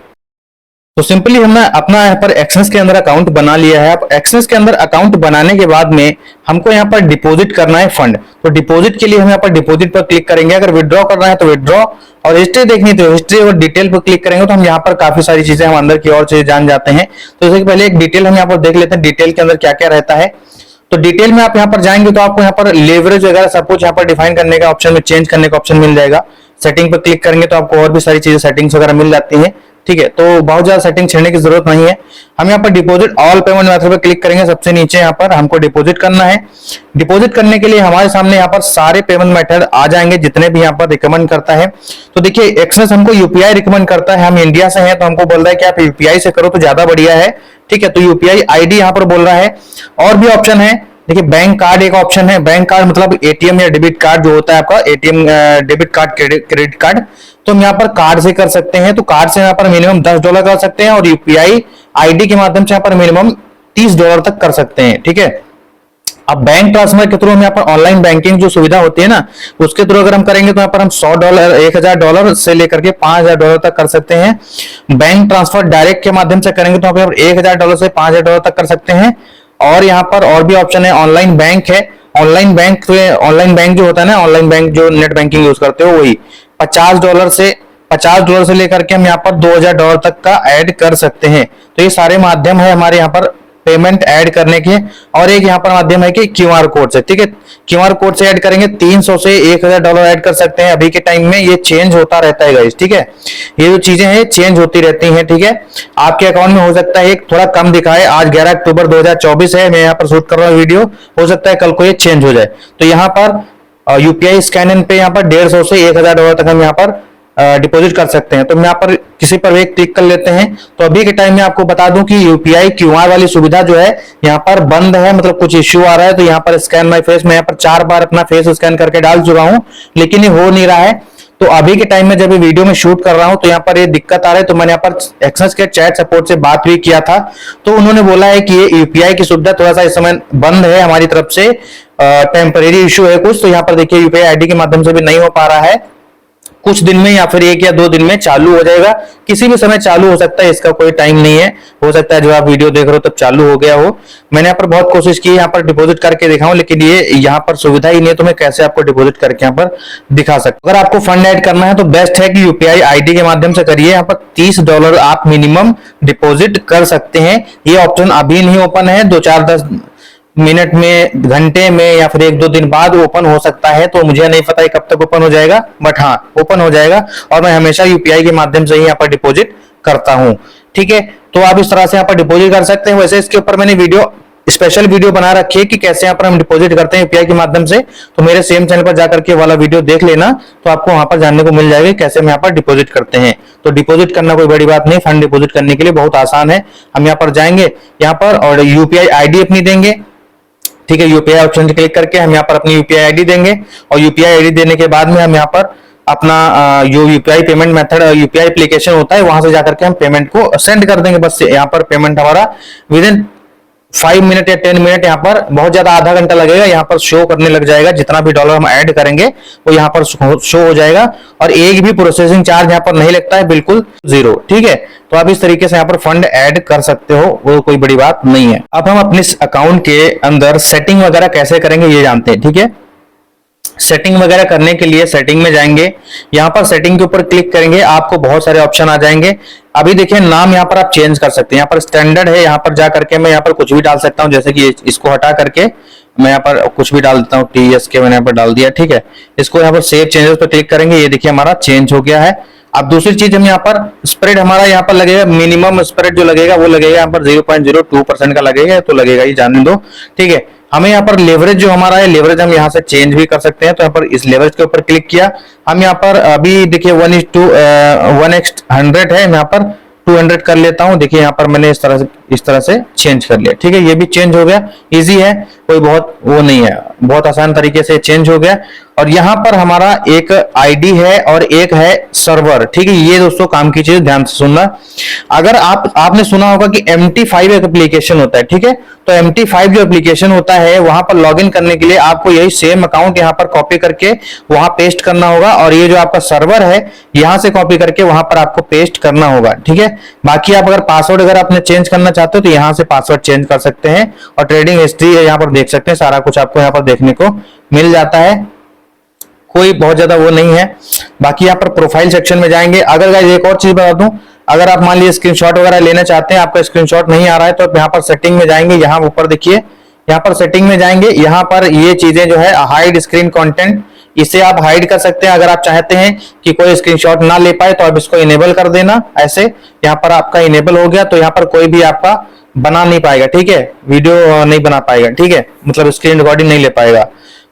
तो सिंपली हमने अपना यहाँ पर एक्सेस के अंदर अकाउंट बना लिया है। अब एक्सेस के अंदर अकाउंट बनाने के बाद में हमको यहाँ पर डिपॉजिट करना है फंड। तो डिपॉजिट के लिए हम यहाँ पर डिपॉजिट पर क्लिक करेंगे, अगर विड्रॉ करना है तो विड्रॉ, और हिस्ट्री देखनी तो हिस्ट्री और डिटेल पर क्लिक करेंगे तो हम यहाँ पर काफी सारी चीजें हम अंदर की और चीजें जान जाते हैं। तो इससे पहले एक डिटेल हम यहाँ पर देख लेते हैं, डिटेल के अंदर क्या क्या रहता है। तो डिटेल में आप यहाँ पर जाएंगे तो आपको यहाँ पर लेवरेज वगैरह सब कुछ यहाँ पर डिफाइन करने का ऑप्शन में, चेंज करने का ऑप्शन मिल जाएगा। सेटिंग पर क्लिक करेंगे तो आपको और भी सारी चीजें सेटिंग्स वगैरह मिल जाती है, ठीक है। तो बहुत ज्यादा सेटिंग छेड़ने की जरूरत नहीं है। हम यहाँ पर डिपॉजिट ऑल पेमेंट मेथड पर क्लिक करेंगे, सबसे नीचे यहाँ पर हमको डिपॉजिट करना है। डिपॉजिट करने के लिए हमारे सामने यहाँ पर सारे पेमेंट मेथड आ जाएंगे जितने भी यहाँ पर रिकमेंड करता है। तो देखिए एक्सेस हमको यूपीआई रिकमेंड करता है, हम इंडिया से हैं तो हमको बोल रहा है कि आप यूपीआई से करो तो ज्यादा बढ़िया है, ठीक है। तो यूपीआई आईडी यहाँ पर बोल रहा है। और भी ऑप्शन है, देखिए बैंक कार्ड एक ऑप्शन है। बैंक कार्ड मतलब एटीएम या डेबिट कार्ड जो होता है आपका, ATM, debit card, credit card, तो हम यहाँ पर कार्ड से कर सकते हैं। तो कार्ड से यहाँ पर मिनिमम $10 कर सकते हैं, और यूपीआई आईडी के माध्यम से यहाँ पर मिनिमम $30 तक कर सकते हैं, ठीक है। अब बैंक ट्रांसफर के थ्रू हम यहाँ पर ऑनलाइन बैंकिंग जो सुविधा होती है ना, उसके थ्रू अगर हम करेंगे तो यहाँ पर हम $100, $1000 से लेकर के $5000 तक कर सकते हैं। बैंक ट्रांसफर डायरेक्ट के माध्यम से करेंगे तो यहाँ पर $1000 से $5000 तक कर सकते हैं। और यहाँ पर और भी ऑप्शन है, ऑनलाइन बैंक है। ऑनलाइन बैंक जो होता है ना, ऑनलाइन बैंक जो नेट बैंकिंग यूज करते हो वही $50 से लेकर के हम यहाँ पर $2000 तक का ऐड कर सकते हैं। तो ये सारे माध्यम है हमारे यहाँ पर पेमेंट ऐड करने के। और एक यहाँ पर माध्यम है कि क्यूआर कोड से, ठीक है। क्यूआर कोड से ऐड करेंगे, 300 से $1000 ऐड कर सकते हैं। अभी के टाइम में ये चेंज होता रहता है गाइस, ठीक है। ये जो चीजें हैं चेंज होती रहती हैं, ठीक है। आपके अकाउंट में हो सकता है एक थोड़ा कम दिखाए, आज 11 अक्टूबर 2024 है, मैं यहाँ पर शूट कर रहा हूँ वीडियो, हो सकता है कल को ये चेंज हो जाए। तो यहाँ पर यूपीआई स्कैन इन पे यहाँ पर $150 से $1000 तक हम यहाँ पर डिपॉजिट कर सकते हैं। तो हम यहाँ पर किसी पर एक क्लिक कर लेते हैं। तो अभी के टाइम में आपको बता दूं कि यूपीआई क्यूआर वाली सुविधा जो है यहाँ पर बंद है, मतलब कुछ इश्यू आ रहा है। तो यहाँ पर स्कैन माय फेस, मैं यहाँ पर 4 बार अपना फेस स्कैन करके डाल चुका हूँ, लेकिन ये हो नहीं रहा है। तो अभी के टाइम में जब वीडियो में शूट कर रहा हूं तो यहाँ पर ये दिक्कत आ रहा है। तो मैंने यहाँ पर एक्सेस के चैट सपोर्ट से बात भी किया था, तो उन्होंने बोला है कि ये यूपीआई की सुविधा थोड़ा सा इस समय बंद है हमारी तरफ से, टेम्परेरी इश्यू है कुछ। तो यहाँ पर देखिए यूपीआई आईडी के माध्यम से भी नहीं हो पा रहा है, कुछ दिन में या फिर 1 या 2 दिन में चालू हो जाएगा। किसी भी समय चालू हो सकता है, इसका कोई टाइम नहीं है। हो सकता है जो आप वीडियो देख रहे हो तब चालू हो गया हो। मैंने यहाँ पर बहुत कोशिश की यहाँ पर डिपॉजिट करके दिखाऊं, लेकिन ये यहाँ पर सुविधा ही नहीं है। तो मैं कैसे आपको डिपॉजिट करके यहाँ पर दिखा सकता हूं। अगर आपको फंड ऐड करना है तो बेस्ट है कि यूपीआई आईडी के माध्यम से करिए। यहाँ पर $30 आप मिनिमम डिपॉजिट कर सकते हैं। ये ऑप्शन अभी नहीं ओपन है, 2-4-10 मिनट में, घंटे में, या फिर 1-2 दिन बाद ओपन हो सकता है। तो मुझे नहीं पता है कब तक ओपन हो जाएगा, बट हाँ ओपन हो जाएगा। और मैं हमेशा यूपीआई के माध्यम से ही यहाँ पर डिपॉजिट करता हूँ, ठीक है। तो आप इस तरह से यहाँ पर डिपॉजिट कर सकते हैं। वैसे इसके ऊपर मैंने स्पेशल वीडियो बना रखी है कि कैसे यहाँ पर हम डिपॉजिट करते हैं यूपीआई के माध्यम से। तो मेरे सेम चैनल पर जाकर के वाला वीडियो देख लेना, तो आपको वहां पर जानने को मिल जाएगा कैसे हम यहाँ पर डिपॉजिट करते हैं। तो डिपॉजिट करना कोई बड़ी बात नहीं, फंड डिपॉजिट करने के लिए बहुत आसान है। हम यहाँ पर जाएंगे यहाँ पर और यूपीआई आईडी अपनी देंगे, ठीक है। यूपीआई ऑप्शन से क्लिक करके हम यहाँ पर अपनी यूपीआई आईडी देंगे, और यूपीआई आईडी देने के बाद में हम यहाँ पर अपना जो UPI payment method, UPI application होता है, वहां से जाकर के हम पेमेंट को सेंड कर देंगे। बस यहाँ पर पेमेंट हमारा विदिन 5 मिनट या 10 मिनट, यहाँ पर बहुत ज्यादा आधा घंटा लगेगा, यहाँ पर शो करने लग जाएगा। जितना भी डॉलर हम ऐड करेंगे वो यहाँ पर शो हो जाएगा, और एक भी प्रोसेसिंग चार्ज यहाँ पर नहीं लगता है, बिल्कुल 0, ठीक है। तो आप इस तरीके से यहाँ पर फंड ऐड कर सकते हो, वो कोई बड़ी बात नहीं है। अब हम अपने अकाउंट के अंदर सेटिंग वगैरह कैसे करेंगे ये जानते हैं, ठीक है। सेटिंग वगैरह करने के लिए सेटिंग में जाएंगे, यहाँ पर सेटिंग के ऊपर क्लिक करेंगे, आपको बहुत सारे ऑप्शन आ जाएंगे। अभी देखिए नाम यहाँ पर आप चेंज कर सकते हैं, यहाँ पर स्टैंडर्ड है, यहाँ पर जा करके मैं यहाँ पर कुछ भी डाल सकता हूँ। जैसे कि इसको हटा करके मैं यहाँ पर कुछ भी डाल देता हूँ, TSK मैंने यहाँ पर डाल दिया, ठीक है। इसको यहाँ पर सेव चेंजेस पर क्लिक करेंगे, ये देखिए हमारा चेंज हो गया है। अब दूसरी चीज हम यहाँ पर स्प्रेड हमारा यहाँ पर लगेगा, मिनिमम स्प्रेड जो लगेगा वो लगेगा यहाँ पर 0.02% का लगेगा, तो लगेगा ये जाने दो, ठीक है। हमें यहाँ पर लेवरेज जो हमारा है, लेवरेज हम यहाँ से चेंज भी कर सकते हैं। तो यहाँ पर इस लेवरेज के ऊपर क्लिक किया, हम यहाँ पर अभी देखिए 1:100 है, यहाँ पर 200 कर लेता हूँ। देखिए यहाँ पर मैंने इस तरह से चेंज कर लिया, ठीक है। ये भी चेंज हो गया, इजी है, कोई बहुत वो नहीं है, बहुत आसान तरीके से चेंज हो गया। और यहाँ पर हमारा एक आईडी है और एक है सर्वर, ठीक है। ये दोस्तों काम की चीज, ध्यान से सुनना। अगर आपने सुना होगा कि MT5 एक एप्लीकेशन होता है, ठीक है। तो MT5 जो एप्लीकेशन होता है वहां पर लॉगिन करने के लिए आपको यही सेम अकाउंट यहाँ पर कॉपी करके वहां पेस्ट करना होगा, और ये जो आपका सर्वर है यहां से कॉपी करके वहां पर आपको पेस्ट करना होगा, ठीक है। बाकी आप अगर पासवर्ड अगर आपने चेंज करना चाहते हो तो यहाँ से पासवर्ड चेंज कर सकते हैं, और ट्रेडिंग हिस्ट्री यहाँ पर देख सकते हैं, सारा कुछ आपको यहाँ पर देखने को मिल जाता है, कोई बहुत ज्यादा वो नहीं है। बाकी यहाँ पर प्रोफाइल सेक्शन में जाएंगे। अगर गाइस एक और चीज बता दूं, अगर आप मान लीजिए स्क्रीनशॉट वगैरह लेना चाहते हैं, आपका स्क्रीनशॉट नहीं आ रहा है, तो आप यहाँ पर सेटिंग में जाएंगे, यहाँ ऊपर देखिए, यहाँ पर सेटिंग में जाएंगे, यहाँ पर ये चीजें जो है हाइड स्क्रीन कंटेंट, इसे आप हाइड कर सकते हैं। अगर आप चाहते हैं कि कोई स्क्रीनशॉट ना ले पाए तो आप इसको इनेबल कर देना, ऐसे यहाँ पर आपका इनेबल हो गया, तो यहाँ पर कोई भी आपका बना नहीं पाएगा, ठीक है, वीडियो नहीं बना पाएगा, ठीक है, मतलब स्क्रीन रिकॉर्डिंग नहीं ले पाएगा।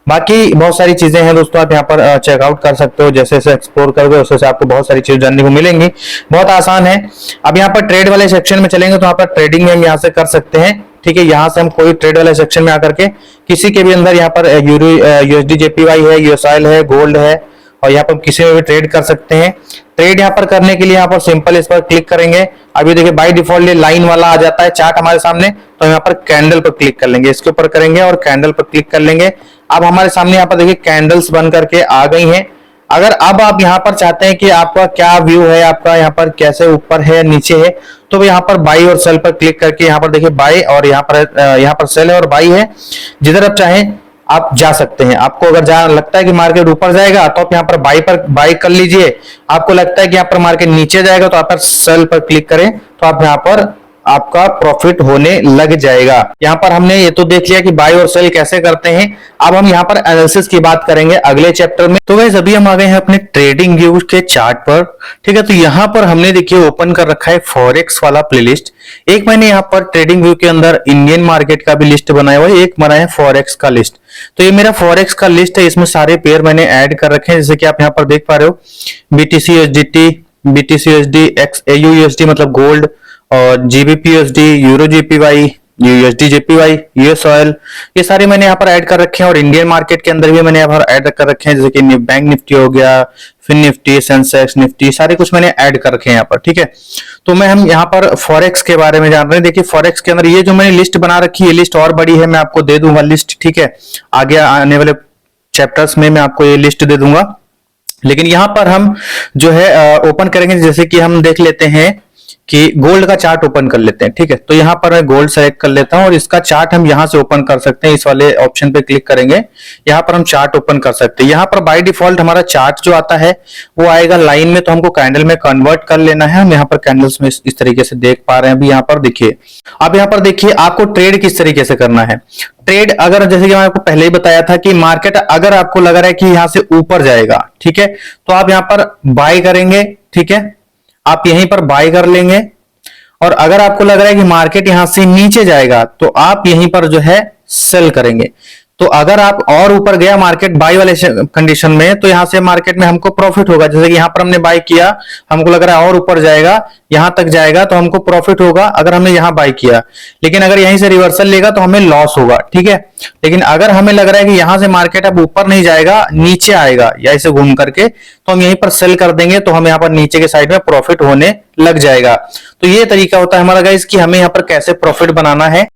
बाकी बहुत सारी चीजें हैं दोस्तों, आप यहाँ पर चेकआउट कर सकते हो, जैसे जैसे एक्सप्लोर करोगे उससे आपको बहुत सारी चीजें जानने को मिलेंगी, बहुत आसान है। अब यहाँ पर ट्रेड वाले सेक्शन में चलेंगे तो यहाँ पर ट्रेडिंग में हम यहाँ से कर सकते हैं, ठीक है। यहाँ से हम कोई ट्रेड वाले सेक्शन में आकर के किसी के भी अंदर यहाँ पर USD JPY है, USL है, गोल्ड है, और यहाँ पर किसी में भी ट्रेड कर सकते हैं। ट्रेड यहाँ पर करने के लिए यहाँ पर सिंपल इस पर क्लिक करेंगे। अभी देखिए बाय डिफॉल्ट लाइन वाला आ जाता है चार्ट हमारे सामने, तो यहाँ पर कैंडल पर क्लिक कर लेंगे, इसके ऊपर करेंगे और कैंडल पर क्लिक कर लेंगे। अब हमारे सामने यहाँ पर देखिए कैंडल्स बन करके आ गई हैं। अगर अब आप यहाँ पर चाहते हैं कि आपका क्या व्यू है, आपका यहाँ पर कैसे ऊपर है नीचे है, तो यहाँ पर बाई और सेल पर क्लिक करके यहाँ पर देखिए बाई, और यहाँ पर सेल है और बाई है, जिधर आप चाहें आप जा सकते हैं। आपको अगर जहां लगता है कि मार्केट ऊपर जाएगा तो आप यहाँ पर बाई कर लीजिए, आपको लगता है कि यहाँ पर मार्केट नीचे जाएगा तो आप सेल पर क्लिक करें, तो आप यहाँ पर आपका प्रॉफिट होने लग जाएगा। यहाँ पर हमने ये तो देख लिया कि बाय और सेल कैसे करते हैं। अब हम यहाँ पर एनालिसिस की बात करेंगे अगले चैप्टर में। तो गाइस अभी हम आ गए हैं अपने ट्रेडिंग व्यू के चार्ट पर, ठीक है। तो यहाँ पर हमने देखिए ओपन कर रखा है फॉरेक्स वाला प्लेलिस्ट। एक मैंने यहाँ पर ट्रेडिंग व्यू के अंदर इंडियन मार्केट का भी लिस्ट बनाया हुआ है, एक बनाया है फॉरेक्स का लिस्ट। तो ये मेरा फॉरेक्स का लिस्ट है, इसमें सारे पेयर मैंने ऐड कर रखे हैं, जैसे कि आप यहाँ पर देख पा रहे हो, BTC USDT, BTC USD, XAU USD मतलब गोल्ड, और GBP USD, euro JPY, USD JPY, US oil, ये सारे मैंने यहाँ पर ऐड कर रखे हैं। और इंडियन मार्केट के अंदर भी मैंने यहाँ पर ऐड कर रखे हैं, जैसे कि बैंक निफ्टी हो गया, फिन निफ्टी, सेंसेक्स निफ्टी, सारे कुछ मैंने ऐड कर रखे हैं यहाँ पर, ठीक है। तो हम यहाँ पर फॉरेक्स के बारे में जान रहे हैं। देखिए फॉरेक्स के अंदर ये जो मैंने लिस्ट बना रखी है, ये लिस्ट और बड़ी है, मैं आपको दे दूंगा लिस्ट, ठीक है। आगे आने वाले चैप्टर्स में मैं आपको ये लिस्ट दे दूंगा, लेकिन यहाँ पर हम जो है ओपन करेंगे, जैसे कि हम देख लेते हैं कि गोल्ड का चार्ट ओपन कर लेते हैं, ठीक है। तो यहाँ पर मैं गोल्ड सेलेक्ट कर लेता हूं और इसका चार्ट हम यहाँ से ओपन कर सकते हैं, इस वाले ऑप्शन पे क्लिक करेंगे, यहाँ पर हम चार्ट ओपन कर सकते हैं। यहाँ पर बाय डिफॉल्ट हमारा चार्ट जो आता है वो आएगा लाइन में, तो हमको कैंडल में कन्वर्ट कर लेना है। हम यहाँ पर कैंडल्स में इस तरीके से देख पा रहे हैं। अभी यहाँ पर देखिए, अब यहाँ पर देखिए आपको ट्रेड किस तरीके से करना है। ट्रेड अगर जैसे कि मैंने आपको पहले ही बताया था कि मार्केट अगर आपको लग रहा है कि यहाँ से ऊपर जाएगा, ठीक है, तो आप यहाँ पर बाय करेंगे, ठीक है, आप यहीं पर बाय कर लेंगे। और अगर आपको लग रहा है कि मार्केट यहां से नीचे जाएगा तो आप यहीं पर जो है सेल करेंगे। तो अगर आप और ऊपर गया मार्केट बाई वाले कंडीशन में, तो यहां से मार्केट में हमको प्रॉफिट होगा। जैसे कि यहां पर हमने बाई किया, हमको लग रहा है और ऊपर जाएगा, यहां तक जाएगा तो हमको प्रॉफिट होगा अगर हमने यहां बाई किया। लेकिन अगर यहीं से रिवर्सल लेगा तो हमें लॉस होगा, ठीक है। लेकिन अगर हमें लग रहा है कि यहां से मार्केट अब ऊपर नहीं जाएगा, नीचे आएगा या इसे घूम करके, तो हम यहीं पर सेल कर देंगे, तो हमें यहाँ पर नीचे के साइड में प्रॉफिट होने लग जाएगा। तो ये तरीका होता है हमारा गाइस कि हमें यहाँ पर कैसे प्रॉफिट बनाना है।